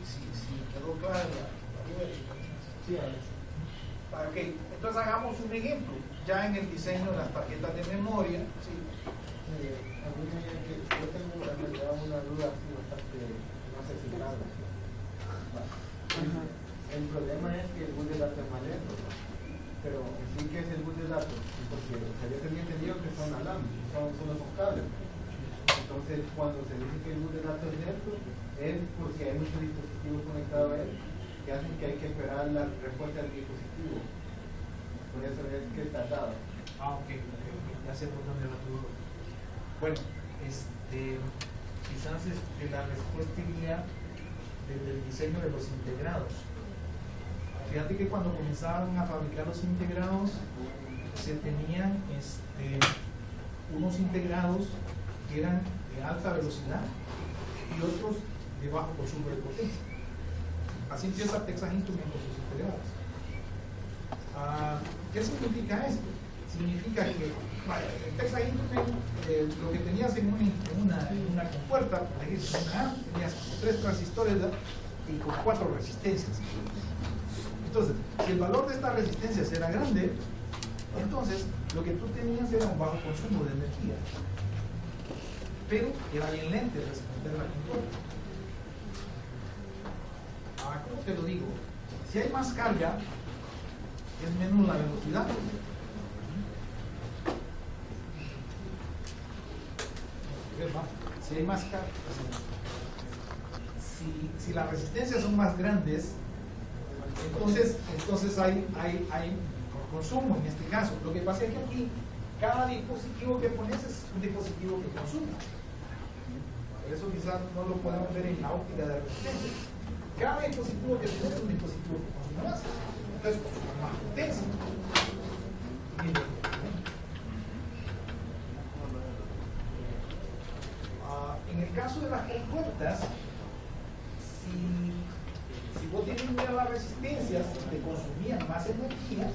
quedó clara la idea. Sí, ¿para qué? Entonces hagamos un ejemplo ya en el diseño de las tarjetas de memoria. Sí. A mí yo tengo en realidad una duda así bastante, no sé si clara. El problema es que el bus de datos es más lento, pero sí que es el bus de datos, porque yo tenía entendido que son alam, solo son cables. Entonces, cuando se dice que el bus de datos es lento, es porque hay muchos dispositivos conectados a él que hacen que hay que esperar la respuesta del dispositivo. Por eso es que está dado. Ok, ya sé por dónde va tu duda. Bueno, quizás la respuesta iría desde el diseño de los integrados. Fíjate que cuando comenzaban a fabricar los integrados, se tenían unos integrados que eran de alta velocidad y otros de bajo consumo de potencia. Así empieza Texas Instruments con sus integrados. ¿Qué significa esto? Significa que en Texas Instruments lo que tenías en una compuerta, tenías 3 transistores y con 4 resistencias. Entonces, si el valor de estas resistencias era grande, entonces lo que tú tenías era un bajo consumo de energía, pero era bien lento responder la compuerta. ¿Cómo te lo digo? Si hay más carga, es menos la velocidad. Si hay más carga, si las resistencias son más grandes, entonces hay consumo en este caso. Lo que pasa es que aquí cada dispositivo que pones es un dispositivo que consume. Por eso quizás no lo podemos ver en la óptica de resistencia. Cada dispositivo que tienes es un dispositivo que consume más. Entonces consume más potencia. En el caso de las compuertas, si vos tienes miedo a las resistencias, te consumían más energía,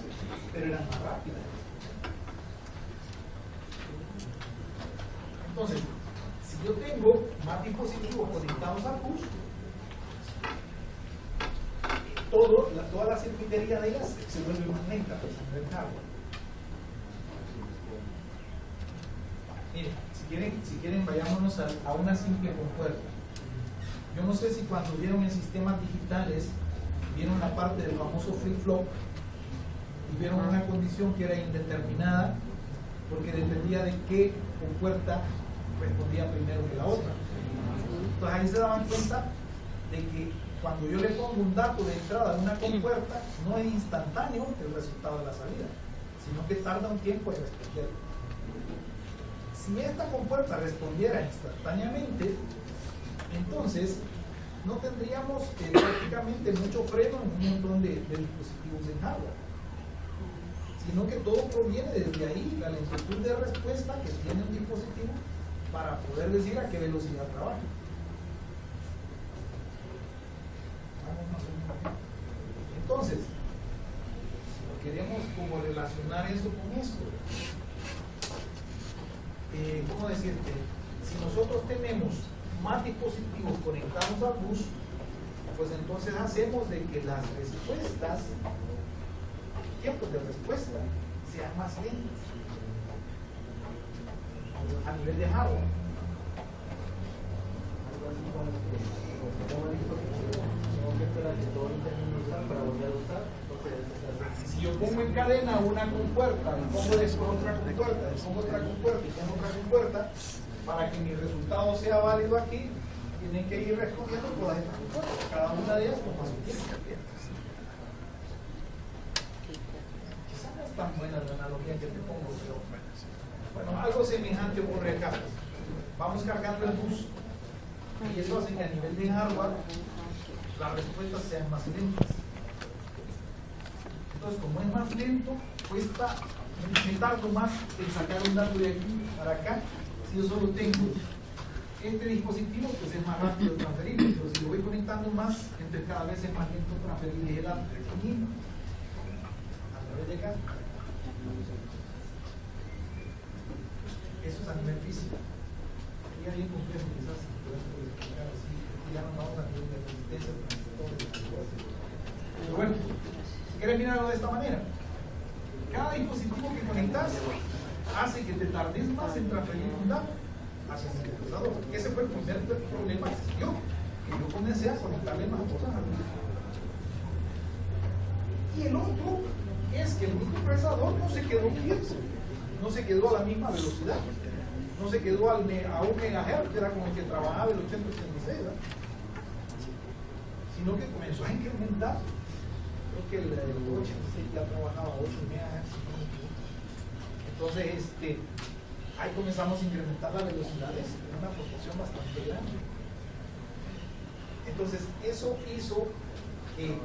pero eran más rápidas. Entonces, si yo tengo más dispositivos conectados al bus, toda la circuitería de ellas se vuelve más lenta, pues, a nivel hardware. Miren, si quieren vayámonos a una simple compuerta. Yo no sé si cuando vieron en sistemas digitales, vieron la parte del famoso free flow y vieron una condición que era indeterminada porque dependía de qué compuerta respondía primero que la otra. Entonces ahí se daban cuenta de que cuando yo le pongo un dato de entrada en una compuerta, no es instantáneo el resultado de la salida, sino que tarda un tiempo en responder. Si esta compuerta respondiera instantáneamente, entonces no tendríamos prácticamente mucho freno en un montón de dispositivos en hardware, sino que todo proviene desde ahí, la lentitud de respuesta que tiene un dispositivo para poder decir a qué velocidad trabaja. Entonces, queremos como relacionar eso con esto. ¿Cómo decirte? Si nosotros tenemos más dispositivos conectados al bus, pues entonces hacemos de que las respuestas, tiempos de respuesta, sean más lentos a nivel de hardware. Si yo pongo en cadena una compuerta, y pongo después otra compuerta, y pongo otra compuerta, y pongo otra compuerta, para que mi resultado sea válido aquí, tienen que ir respondiendo por las demás compuertas, cada una de ellas toma su tiempo. Quizás no es tan buena la analogía que te pongo, pero bueno, algo semejante ocurre acá. Vamos cargando el bus, y eso hace que a nivel de hardware las respuestas sean más lentas. Entonces, como es más lento, cuesta, me tardo más en sacar un dato de aquí para acá. Si yo solo tengo este dispositivo, pues es más rápido transferirlo, pero si lo voy conectando más, entonces cada vez es más lento transferirle el dato de aquí a través de acá. Eso es a nivel físico. Y es bien complejo, quizás, explicar así, ya no vamos a nivel de resistencia, pero bueno, si quieres mirarlo de esta manera, cada dispositivo que conectas hace que te tardes más en transferir un dato hacia el microprocesador. Ese fue el primer problema que yo comencé a conectarle más cosas al microprocesador. Y el otro es que el microprocesador no se quedó quieto, no se quedó a la misma velocidad, no se quedó a 1 MHz, que era con el que trabajaba el 8086, sino que comenzó a incrementar. Creo que el 86 ya trabajaba a 8 MHz. Entonces, ahí comenzamos a incrementar las velocidades en una proporción bastante grande. Entonces, eso hizo que,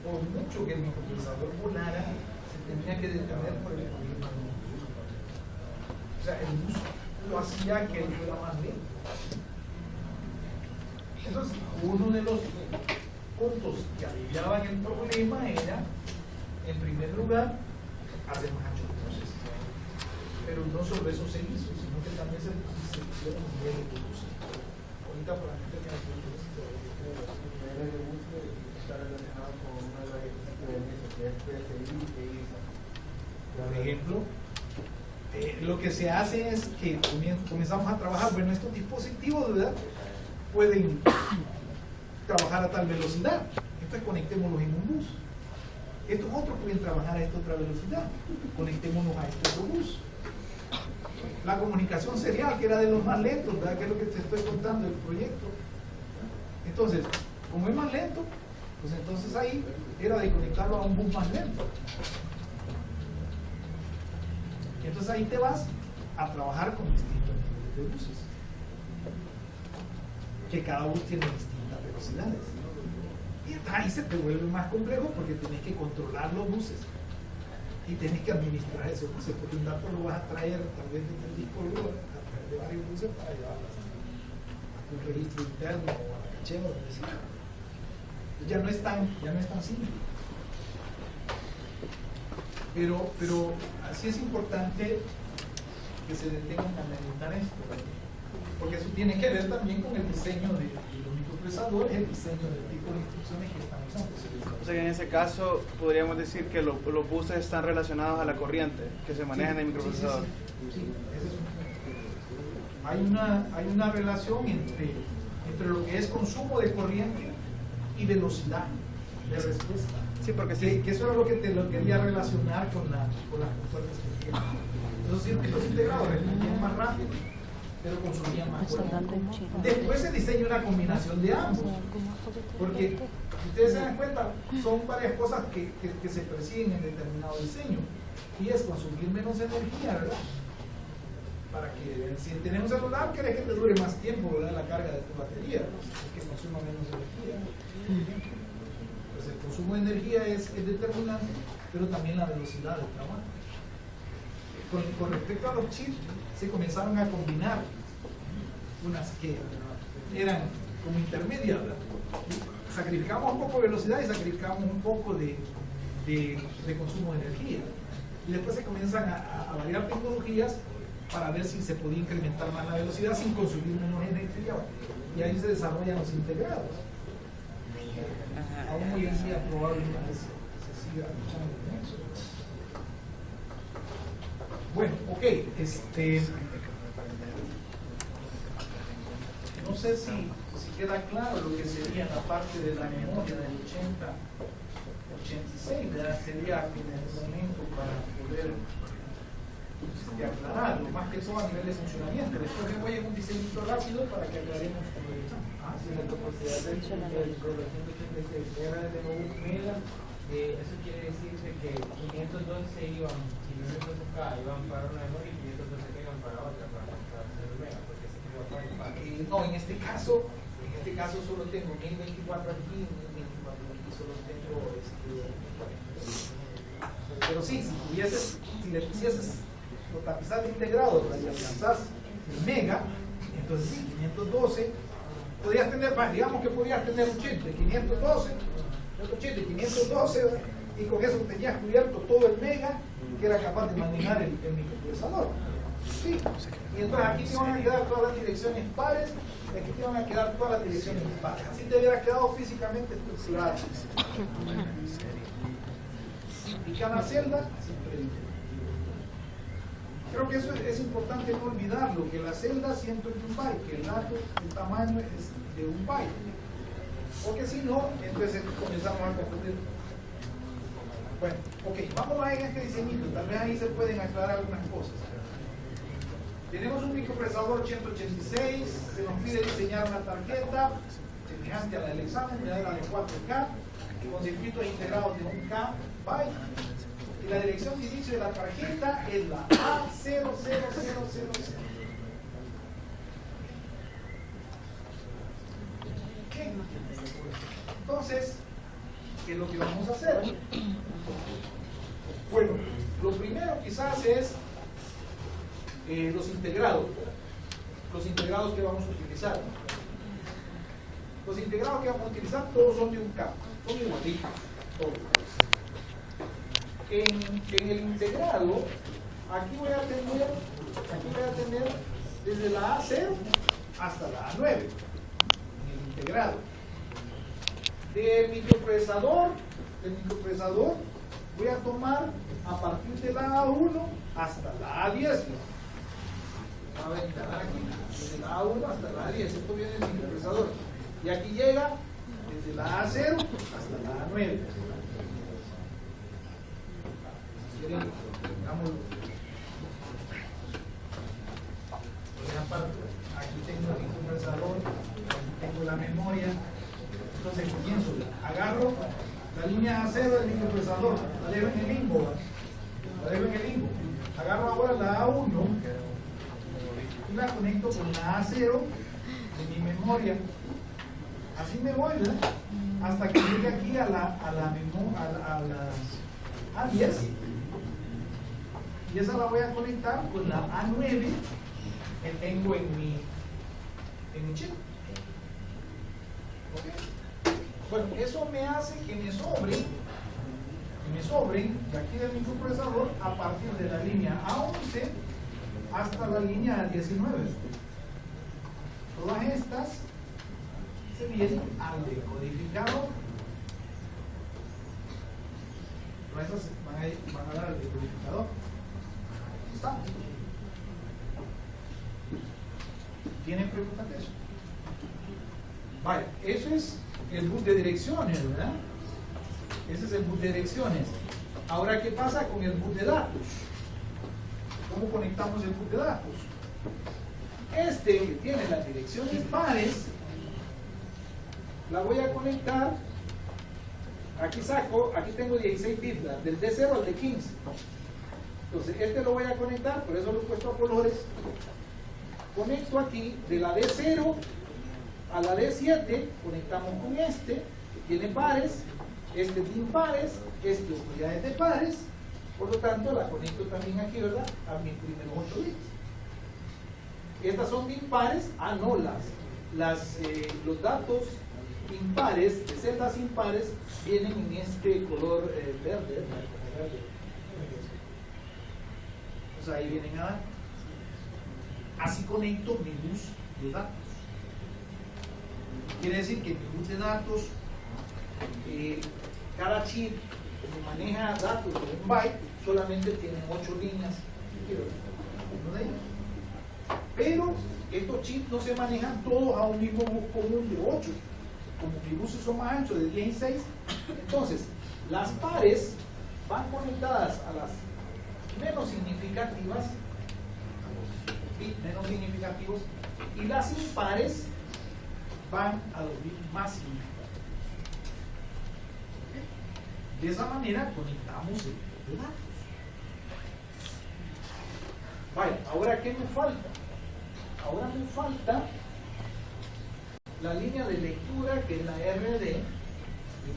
por mucho que el microprocesador volara, se tenía que detener por el problema. O sea, el bus lo hacía que él fuera más lento. Entonces, uno de los puntos que aliviaban el problema era, en primer lugar, hacer más ancho el proceso. Pero no solo eso se hizo, sino que también se hicieron niveles de luz. Ahorita para la gente que nos niveles de bus está relacionado con una de las que es PSI e ISA. Por ejemplo, lo que se hace es que comenzamos a trabajar, bueno, estos dispositivos, ¿verdad?, pueden trabajar a tal velocidad, entonces conectémoslos en un bus. Estos otros pueden trabajar a esta otra velocidad, conectémonos a este otro bus. La comunicación serial, que era de los más lentos, ¿verdad?, que es lo que te estoy contando del proyecto. Entonces, como es más lento, pues entonces ahí era de conectarlo a un bus más lento. Entonces ahí te vas a trabajar con distintos niveles de buses, que cada bus tiene distintas velocidades. Y entonces ahí se te vuelve más complejo porque tenés que controlar los buses y tenés que administrar esos buses, porque un dato lo vas a traer tal vez desde el disco duro a través de varios buses para llevarlas a tu registro interno o a la caché o donde sea. Ya no es tan simple. Pero sí es importante que se detengan a meditar esto, porque eso tiene que ver también con el diseño de los microprocesadores, el diseño del tipo de instrucciones que estamos usando. O sea que en ese caso podríamos decir que los buses están relacionados a la corriente que se maneja en el microprocesador. Sí, ese es un punto. Hay una relación entre lo que es consumo de corriente y velocidad de respuesta. Sí, porque que eso era lo que te lo quería relacionar con las compuertas que tienen. Esos circuitos integrados respondían más rápido, pero consumían más corriente. Después se diseña una combinación de ambos, porque si ustedes se dan cuenta, son varias cosas que se persiguen en determinado diseño, y es consumir menos energía, ¿verdad? Para que si tenemos celular, querés que te dure más tiempo, ¿verdad?, la carga de tu batería, que consuma menos energía. Pues el consumo de energía es determinante, pero también la velocidad del trabajo. Con respecto a los chips, se comenzaron a combinar unas que eran como intermedias, ¿verdad? Sacrificamos un poco de velocidad y sacrificamos un poco de consumo de energía. Y después se comienzan a variar tecnologías para ver si se podía incrementar más la velocidad sin consumir menos energía. Y ahí se desarrollan los integrados. Aún hoy en día probablemente se siga luchando con eso. Bueno, ok, no sé si queda claro lo que sería la parte de la memoria del 86, ¿verdad? Sería en el momento para poder aclarar, lo más que todo a nivel de funcionamiento. Después le voy a un diseñito rápido para que aclaremos si la capacidad del programación era de 9 megas, eso quiere decir que 512 se iban, 512K iban para una memoria y 512 que iban para otra, para hacer megas, porque se iba para no, en este caso solo tengo 1024 aquí, 1024 aquí, solo tengo pero sí, si le pusieses los tapizajes integrados y alcanzás el mega, entonces sí, 512, podías tener, digamos que podías tener 80, 512, 80, 512, y con eso tenías cubierto todo el mega que era capaz de manejar el microprocesador. Sí, y entonces aquí te van a quedar todas las direcciones pares, y aquí te van a quedar todas las direcciones impares. Así te hubiera quedado físicamente estructurado. Y cada celda siempre. Creo que eso es importante no olvidarlo, que la celda siempre es un byte, que el dato, el tamaño es de un byte. Porque si no, entonces comenzamos a confundir. Bueno, ok, vamos a ver en este diseñito, tal vez ahí se pueden aclarar algunas cosas. Tenemos un microprocesador 186, se nos pide diseñar una tarjeta semejante a la del examen, ya era de 4K, con circuitos integrados de 1K byte. Y la dirección de inicio de la tarjeta es la A00000. Okay. Entonces, ¿qué es lo que vamos a hacer? Bueno, lo primero quizás es los integrados. Los integrados que vamos a utilizar. Los integrados que vamos a utilizar todos son de un K, son igualitos, todos. En el integrado, aquí voy a tener desde la A0 hasta la A9, en el integrado. Del microprocesador voy a tomar a partir de la A1 hasta la A10. A ver, aquí, desde la A1 hasta la A10, esto viene del microprocesador. Y aquí llega desde la A0 hasta la A9. Aquí tengo el microprocesador, aquí tengo la memoria. Entonces comienzo, agarro la línea A0 del microprocesador, la dejo en el limbo, agarro ahora la A1 y la conecto con la A0 de mi memoria. Así me voy, ¿verdad? Hasta que llegue aquí a la A10, y esa la voy a conectar con la A9 que tengo en mi chip. ¿Ok? Bueno, eso me hace que me sobren de aquí del microprocesador a partir de la línea A11 hasta la línea A19. Todas estas se vienen al decodificador. Todas estas van a dar al decodificador. ¿Está? ¿Tienen preguntas de eso? Vale, eso es el bus de direcciones, ¿verdad? Ese es el bus de direcciones. Ahora, ¿qué pasa con el bus de datos? ¿Cómo conectamos el bus de datos? Este que tiene las direcciones pares, la voy a conectar. Aquí tengo 16 bits, del D0 al D15. Entonces, este lo voy a conectar, por eso lo he puesto a colores. Conecto aquí de la D0 a la D7, conectamos con este, que tiene pares, este es de impares, este ya es de pares, por lo tanto la conecto también aquí, ¿verdad? A mis primeros 8 bits. Estas son de impares, no, los datos impares, de celdas impares, vienen en este color verde. Pues ahí vienen a. Así conecto mi bus de datos. Quiere decir que mi bus de datos, cada chip que maneja datos de un byte solamente tiene 8 líneas. Pero estos chips no se manejan todos a un mismo bus común de 8. Como mis buses son más anchos, de 16, entonces las pares van conectadas a las menos significativas, bits menos significativos, y las impares van a los bits más significativos. De esa manera conectamos el bus de datos. Vale, ahora ¿qué me falta? Ahora me falta la línea de lectura, que es la RD de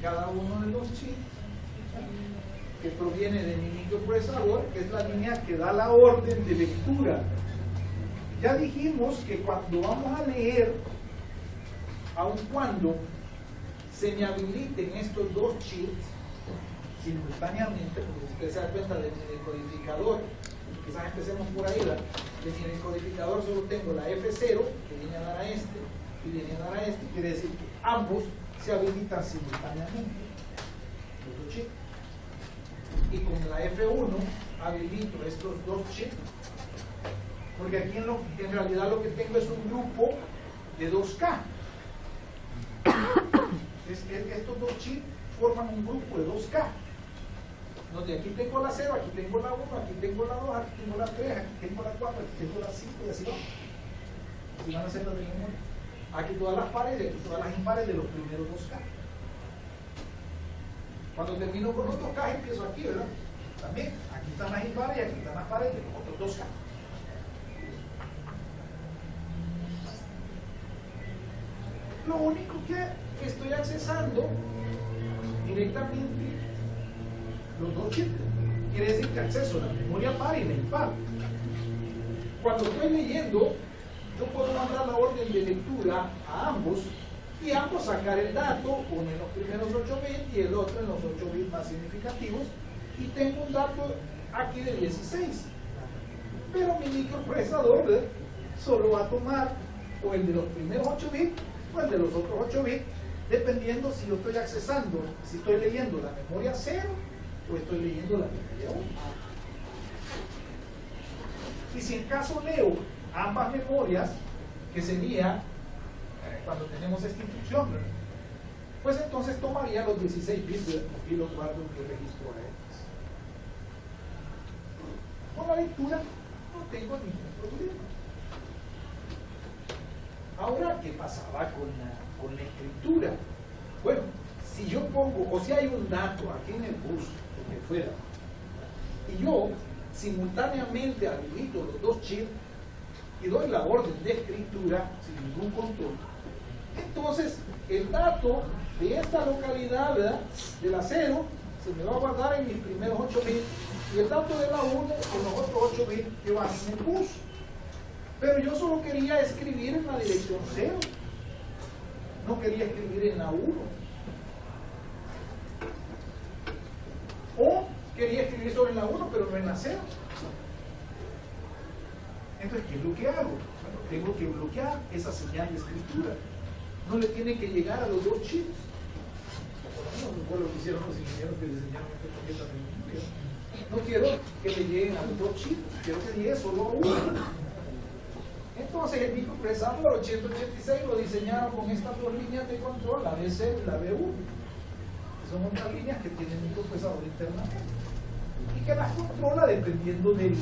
cada uno de los chips, que proviene de mi microprocesador, que es la línea que da la orden de lectura. Ya dijimos que cuando vamos a leer, aun cuando se me habiliten estos dos chips simultáneamente, porque usted se da cuenta de mi decodificador, quizás empecemos por ahí, ¿verdad? De mi decodificador solo tengo la F0, que viene a dar a este, y viene a dar a este, quiere decir que ambos se habilitan simultáneamente, los dos chips. Y con la F1 habilito estos dos chips, porque aquí en realidad lo que tengo es un grupo de 2K. Estos dos chips forman un grupo de 2K, donde aquí tengo la 0, aquí tengo la 1, aquí tengo la 2, aquí tengo la 3, aquí tengo la 4, aquí tengo la 5 y así vamos. Y van a ser las de memoria. Aquí todas las pares y aquí todas las impares de los primeros 2K. Cuando termino con los 2K empiezo aquí, ¿verdad? También, aquí están las impares y aquí están las pares de los otros 2K. Lo único que estoy accesando directamente los dos chips, quiere decir que acceso a la memoria par y la impar. cuando estoy leyendo, yo puedo mandar la orden de lectura a ambos y ambos sacar el dato, uno en los primeros 8 bits y el otro en los 8 bits más significativos, y tengo un dato aquí de 16. Pero mi microprocesador, ¿verdad?, solo va a tomar o el de los primeros 8 bits o el de los otros 8 bits, dependiendo si yo estoy accesando, si estoy leyendo la memoria 0 o estoy leyendo la memoria 1. Y si en caso leo ambas memorias, que sería cuando tenemos esta instrucción, ¿verdad?, pues entonces tomaría los 16 bits y los guardo en mi registro X. Con la lectura no tengo ningún problema. Ahora, ¿qué pasaba con la escritura? Bueno, si yo pongo, o si hay un dato aquí en el bus, lo que fuera, y yo simultáneamente habilito los dos chips y doy la orden de escritura sin ningún control, entonces el dato de esta localidad, ¿verdad?, de la 0 se me va a guardar en mis primeros 8 bits y el dato de la 1 en los otros 8 bits que van en el bus. Pero yo solo quería escribir en la dirección 0, no quería escribir en la 1. O quería escribir solo en la 1, pero no en la 0. Entonces, ¿qué es lo que hago? Bueno, tengo que bloquear esa señal de escritura. No le tiene que llegar a los dos chips. Por lo menos fue lo que hicieron los ingenieros que diseñaron esta tarjeta de memoria. No quiero que le lleguen a los dos chips, quiero que llegue solo a uno. Entonces el microprocesador 8086 lo diseñaron con estas dos líneas de control, la B0 y la B1. Son otras líneas que tienen microprocesador internamente y que las controla dependiendo del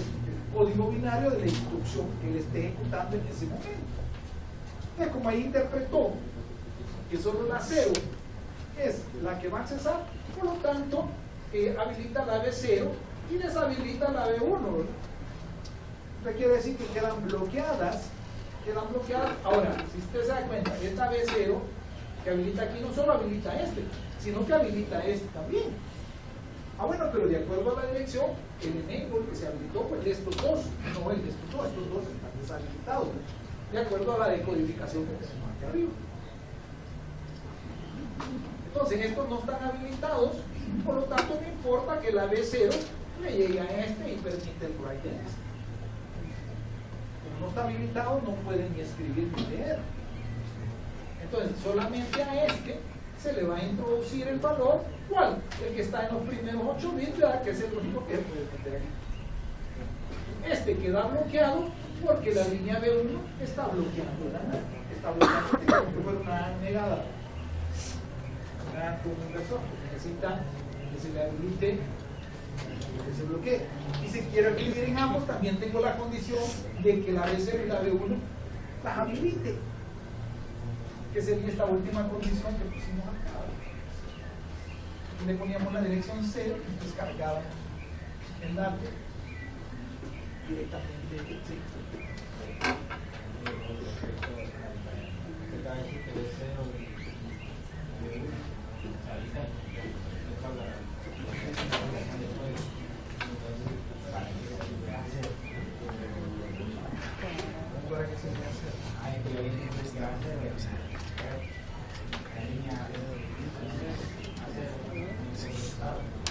código binario de la instrucción que él esté ejecutando en ese momento. Entonces, como ahí interpretó que solo la 0 es la que va a accesar, por lo tanto habilita la B0 y deshabilita la B1, ¿verdad? Esto quiere decir que quedan bloqueadas. Ahora, si usted se da cuenta, esta B0 que habilita aquí no solo habilita este, sino que habilita este también. Ah, bueno, pero de acuerdo a la dirección, el enable que se habilitó fue el de estos dos, no el de estos dos están deshabilitados, ¿no?, de acuerdo a la decodificación que tenemos aquí arriba. Entonces, estos no están habilitados, por lo tanto, no importa que la B0 le llegue a este y permite el write en este. No está habilitado, no puede ni escribir ni leer. Entonces, solamente a este se le va a introducir el valor, ¿cuál? El que está en los primeros 8 bits, ¿verdad?, que es el único que puede meter aquí. Este queda bloqueado porque la línea B1 está bloqueando la nada. Está bloqueando como que fuera una negada. Una comunicación que necesita que se le habilite, que se bloquee. Y si quiero escribir en ambos, también tengo la condición de que la B0 y la B1 las habilite, que sería esta última condición que pusimos acá. Le poníamos la dirección 0 y descargaba el dato directamente. Sí.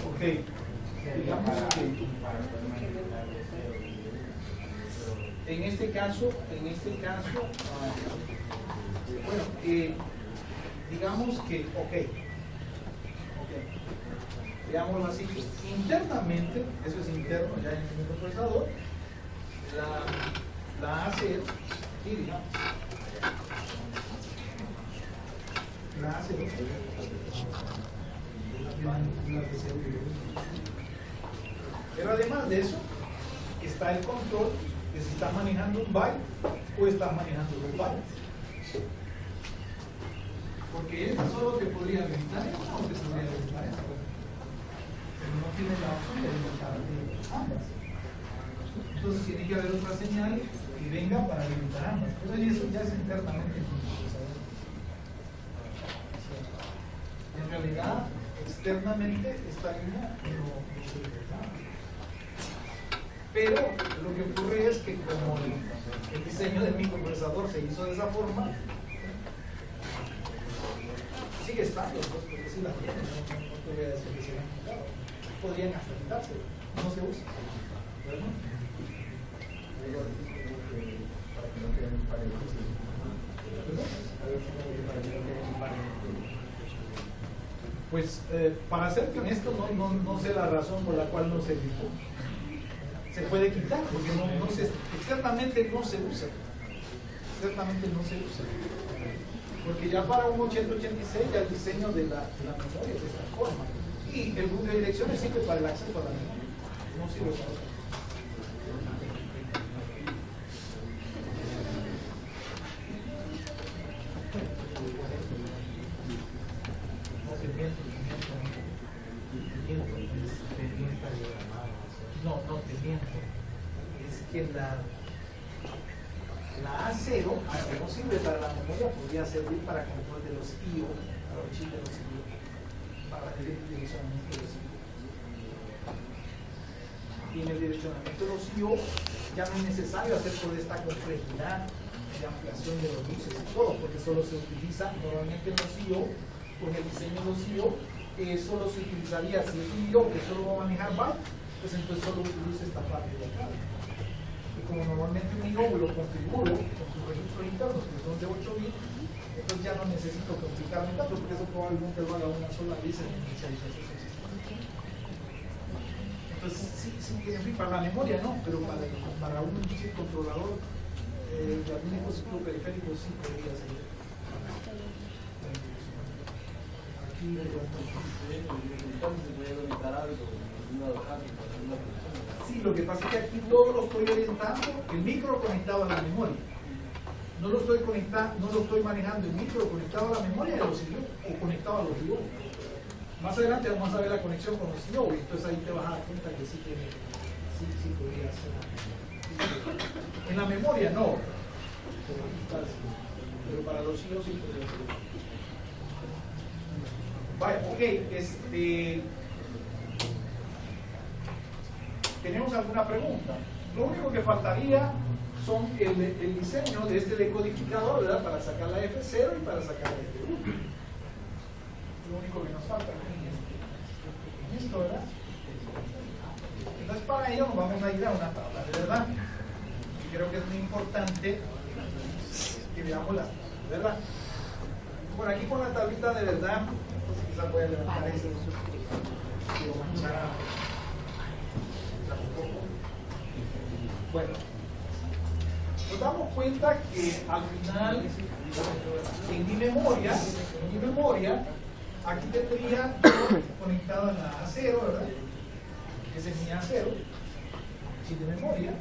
Ok, digamos que en este caso, bueno, digamos que, veámoslo así, internamente, eso es interno ya en el microprocesador, la A0, aquí digamos, la A0, pero además de eso está el control de si estás manejando un byte o estás manejando dos bytes, porque él solo te podría habilitar esto o te podría habilitar esto, pero no tiene la opción de habilitar ambas. Entonces tiene que haber otra señal que venga para habilitar ambas. Entonces eso ya es internamente. En realidad, externamente esta línea no se detectaba. Pero lo que ocurre es que como el diseño del microprocesador se hizo de esa forma, sigue estando, pues, porque sí la tienen, no te voy a decir que se han quitado. Podrían hasta quitarse, no se usa. ¿Verdad? Para que no queden paredes. Pues para ser honesto, no sé la razón por la cual no se quitó. Se puede quitar, porque externamente no se usa. Externamente no se usa. Porque ya para un 8086 ya el diseño de la memoria es de esta forma. Y el bus de direcciones sirve para el acceso a la memoria. No sirve para otra. No te miento. Es que la A0, aunque no sirve para la memoria, podría servir para control de los IO, para los chips de los IO, para el direccionamiento de los IO. Y en el direccionamiento de los IO ya no es necesario hacer toda esta complejidad de ampliación de los luces y todo, porque solo se utiliza normalmente en los IO, con el diseño de los IO, solo se utilizaría si es un IO que solo va a manejar bytes, pues entonces solo utilizo esta parte de acá. Y como normalmente un IO lo configuro con sus registros internos que son de 8 bits, entonces ya no necesito complicarme tanto, porque eso probablemente lo haga una sola vez en la inicialización del sistema. Entonces, sí, en fin, para la memoria no, pero para un chip controlador de algún dispositivo periférico sí podría ser. Aquí sí, lo que pasa es que aquí todo lo estoy orientando, el micro conectado a la memoria. No lo estoy manejando el micro conectado a la memoria de los IO o conectado a los IO. Más adelante vamos a ver la conexión con los IO, y entonces ahí te vas a dar cuenta que sí podría ser. En la memoria no, pero para los IO sí podría ser. Vale, ok, ¿tenemos alguna pregunta? Lo único que faltaría son el diseño de este decodificador, ¿verdad? Para sacar la F0 y para sacar la F1. Lo único que nos falta aquí es esto, ¿verdad? Entonces para ello nos vamos a ir a una tabla de verdad. Y creo que es muy importante que veamos las tablas, ¿verdad? Por aquí con la tablita de verdad, pues quizás voy a levantar esto. Quiero manchar un poco. Bueno, nos damos cuenta que al final, en mi memoria, aquí tendría conectada la A0, ¿verdad? Ese es mi A0, chip de memoria.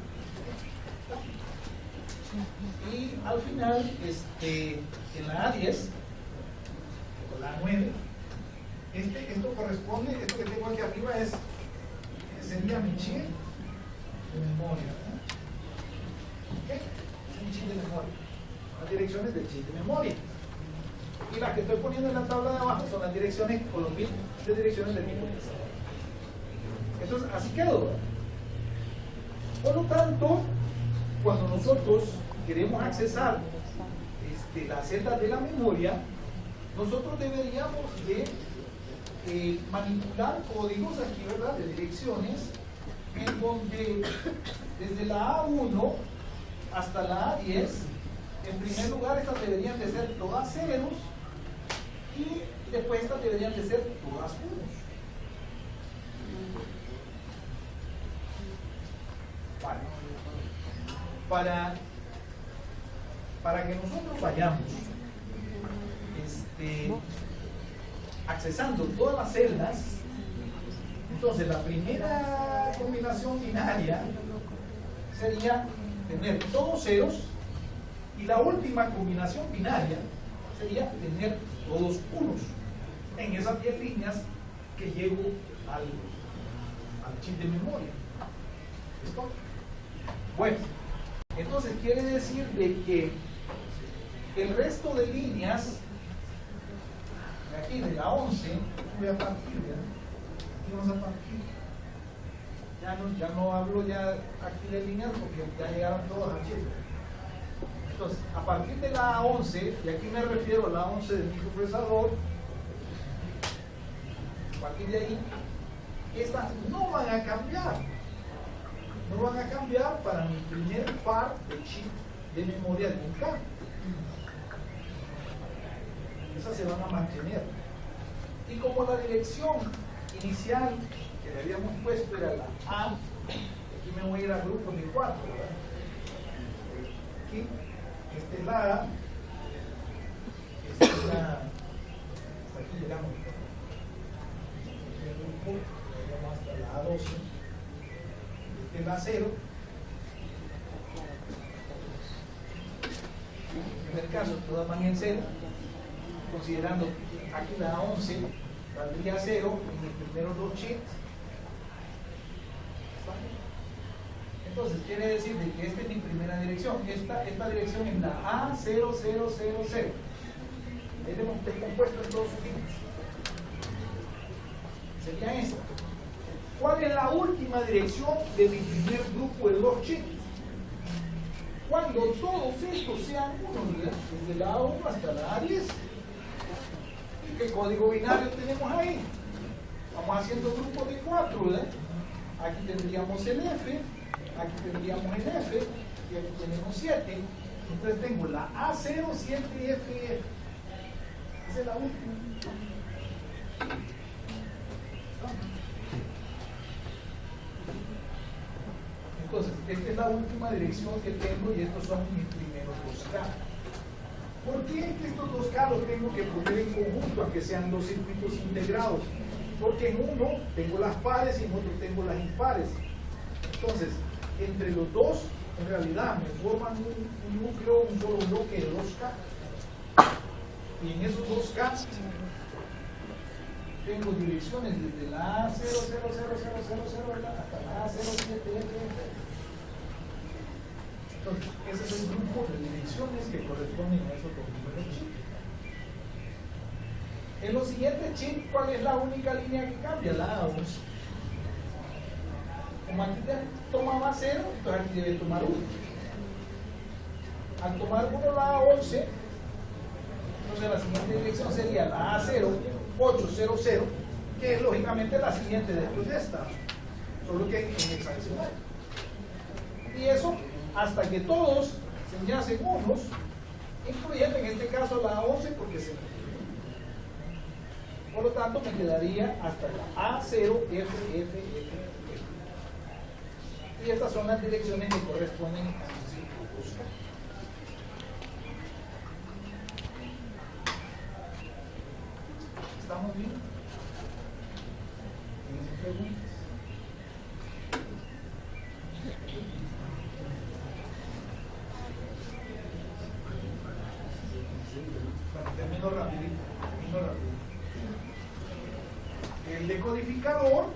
Y al final, en la A10, o la A9, esto corresponde, esto que tengo aquí arriba sería mi chip de memoria, ¿verdad? ¿Okay? Es mi chip de memoria. Las direcciones del chip de memoria. Y las que estoy poniendo en la tabla de abajo son las direcciones, o los bits de direcciones del microprocesador. Entonces, así quedó, ¿verdad? Por lo tanto, cuando nosotros queremos accesar las celdas de la memoria, nosotros deberíamos de manipular códigos aquí, ¿verdad?, de direcciones, en donde desde la A1 hasta la A10, en primer lugar estas deberían de ser todas ceros y después estas deberían de ser todas unos. Vale. Para que nosotros vayamos accesando todas las celdas, entonces la primera combinación binaria sería tener todos ceros, y la última combinación binaria sería tener todos unos en esas 10 líneas que llevo al chip de memoria. ¿Listo? Bueno, entonces quiere decir de que el resto de líneas de aquí, de la 11, voy a partir, ¿verdad? Aquí vamos a partir. ya no hablo ya aquí de líneas porque ya llegaron todos a Chile. Entonces, a partir de la A11, y aquí me refiero a la A11 del microprocesador, a partir de ahí, estas no van a cambiar. No van a cambiar para mi primer par de chip de memoria de un K. Esas se van a mantener. Y como la dirección inicial que le habíamos puesto era la A, aquí me voy a ir a grupos de 4, ¿verdad? Aquí, esta es la A, esta es la, hasta aquí llegamos, este grupo, llegamos hasta la A12, este es la 0. En primer caso, todas van en 0, considerando aquí la A11 valdría 0 en mis primeros dos chips. Entonces quiere decir de que esta es mi primera dirección. Esta dirección es la A0000. Ahí le hemos compuesto en todos sus bits. Sería esta. ¿Cuál es la última dirección de mi primer grupo de dos chips? Cuando todos estos sean uno, desde la A1 hasta la A10. ¿Qué código binario tenemos ahí? Vamos haciendo grupos de 4, ¿verdad? Aquí tendríamos el F, aquí tendríamos el F, y aquí tenemos 7. Entonces tengo la A0, 7F. Esa es la última. Entonces, esta es la última dirección que tengo y estos son mis primeros 2K. ¿Por qué es que estos 2K los tengo que poner en conjunto, aunque sean dos circuitos integrados? Porque en uno tengo las pares y en otro tengo las impares. Entonces, entre los dos, en realidad, me forman un núcleo, un solo bloque de 2K. Y en esos 2K tengo direcciones desde la A00000 hasta la A07FF. Entonces, ese es el grupo de direcciones que corresponden a esos dos números chips. En los siguientes chips, ¿cuál es la única línea que cambia? La A11. Como aquí tomaba 0, entonces aquí debe tomar 1. Al tomar 1 la A11, entonces la siguiente dirección sería la A0800, que es lógicamente la siguiente después de esta, solo que en hexadecimal. Y eso hasta que todos se me hacen unos, incluyendo en este caso la A11 porque se me... Por lo tanto me quedaría hasta la A0FFF. Y estas son las direcciones que corresponden a los circuitos. ¿Estamos bien? ¿Tienes preguntas? Bueno, termino rapidito. El decodificador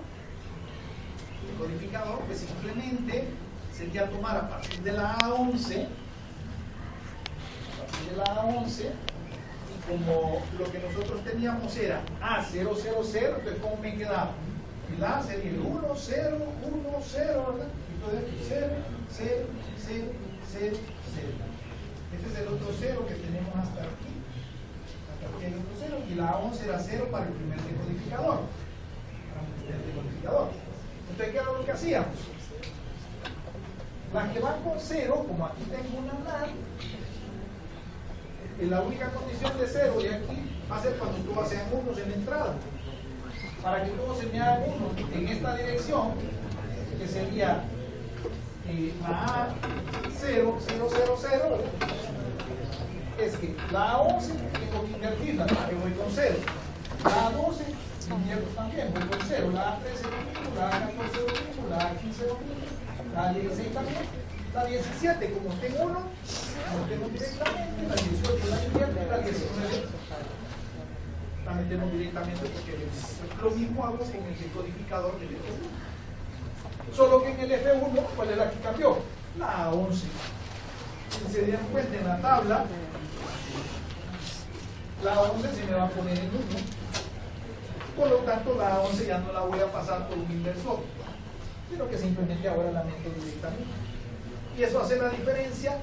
pues simplemente sería tomar a partir de la A11, y como lo que nosotros teníamos era A000, entonces ¿cómo me quedaba? El A sería el 1, 0, 1, 0, ¿verdad? Entonces 0, 0, 0, 0, 0. Este es el otro 0 que tenemos hasta aquí. Hasta aquí hay otro 0. Y la A11 era 0 para el primer decodificador. Entonces, ¿qué era lo que hacíamos? Las que van con 0, como aquí tengo una NAND, la única condición de 0 de aquí va a ser cuando todas sean unos en la entrada. Para que todos se me hagan uno en esta dirección, que sería la A0000, es que la A11 tengo que invertirla, que voy con 0. La A12 invierto también, voy con 0. La A13 lo mismo, la A14 lo mismo, la A15 lo mismo, la A16 también. La 17, como tengo 1, no tengo directamente, la 18 la invierto y la 19 la metemos directamente porque lo mismo hago con el decodificador del F1. Solo que en el F1, ¿cuál es la que cambió? La A11. Si se dieron cuenta en la tabla, la A11 se me va a poner en 1. Por lo tanto, la A11 ya no la voy a pasar por un inversor. sino que simplemente ahora la meto directamente. Y eso hace la diferencia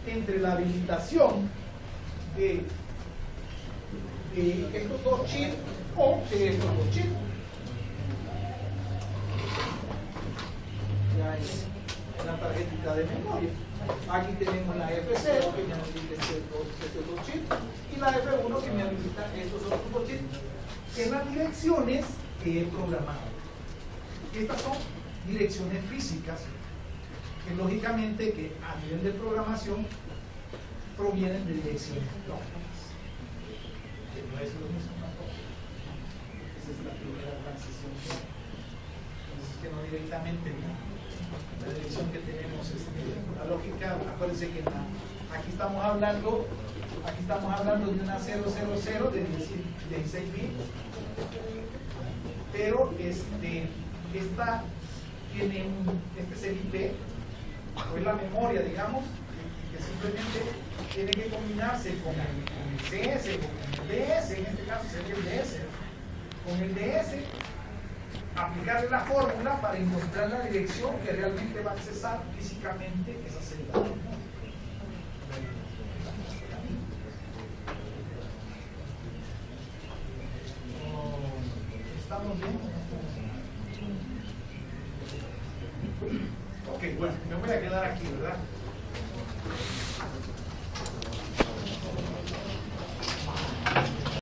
entre la habilitación de estos dos chips o de estos dos chips. Ya es la tarjetita de memoria. Aquí tenemos la F0 que me habilita estos dos chips y la F1 que me habilita estos otros dos chips en las direcciones que he programado. Estas son direcciones físicas que lógicamente que a nivel de programación provienen de direcciones lógicas, que no es lo mismo tampoco. Esa es la primera transición. Entonces que no directamente la dirección que tenemos es la lógica. Acuérdense que aquí estamos hablando de una 000 de 16 bits, pero esta tiene este es el IP, o es la memoria, digamos, que simplemente tiene que combinarse con el CS o con el DS, en este caso sería el DS, con el DS, aplicarle la fórmula para encontrar la dirección que realmente va a accesar físicamente esa celda. ¿Estamos bien? Ok, bueno, me voy a quedar aquí, ¿verdad?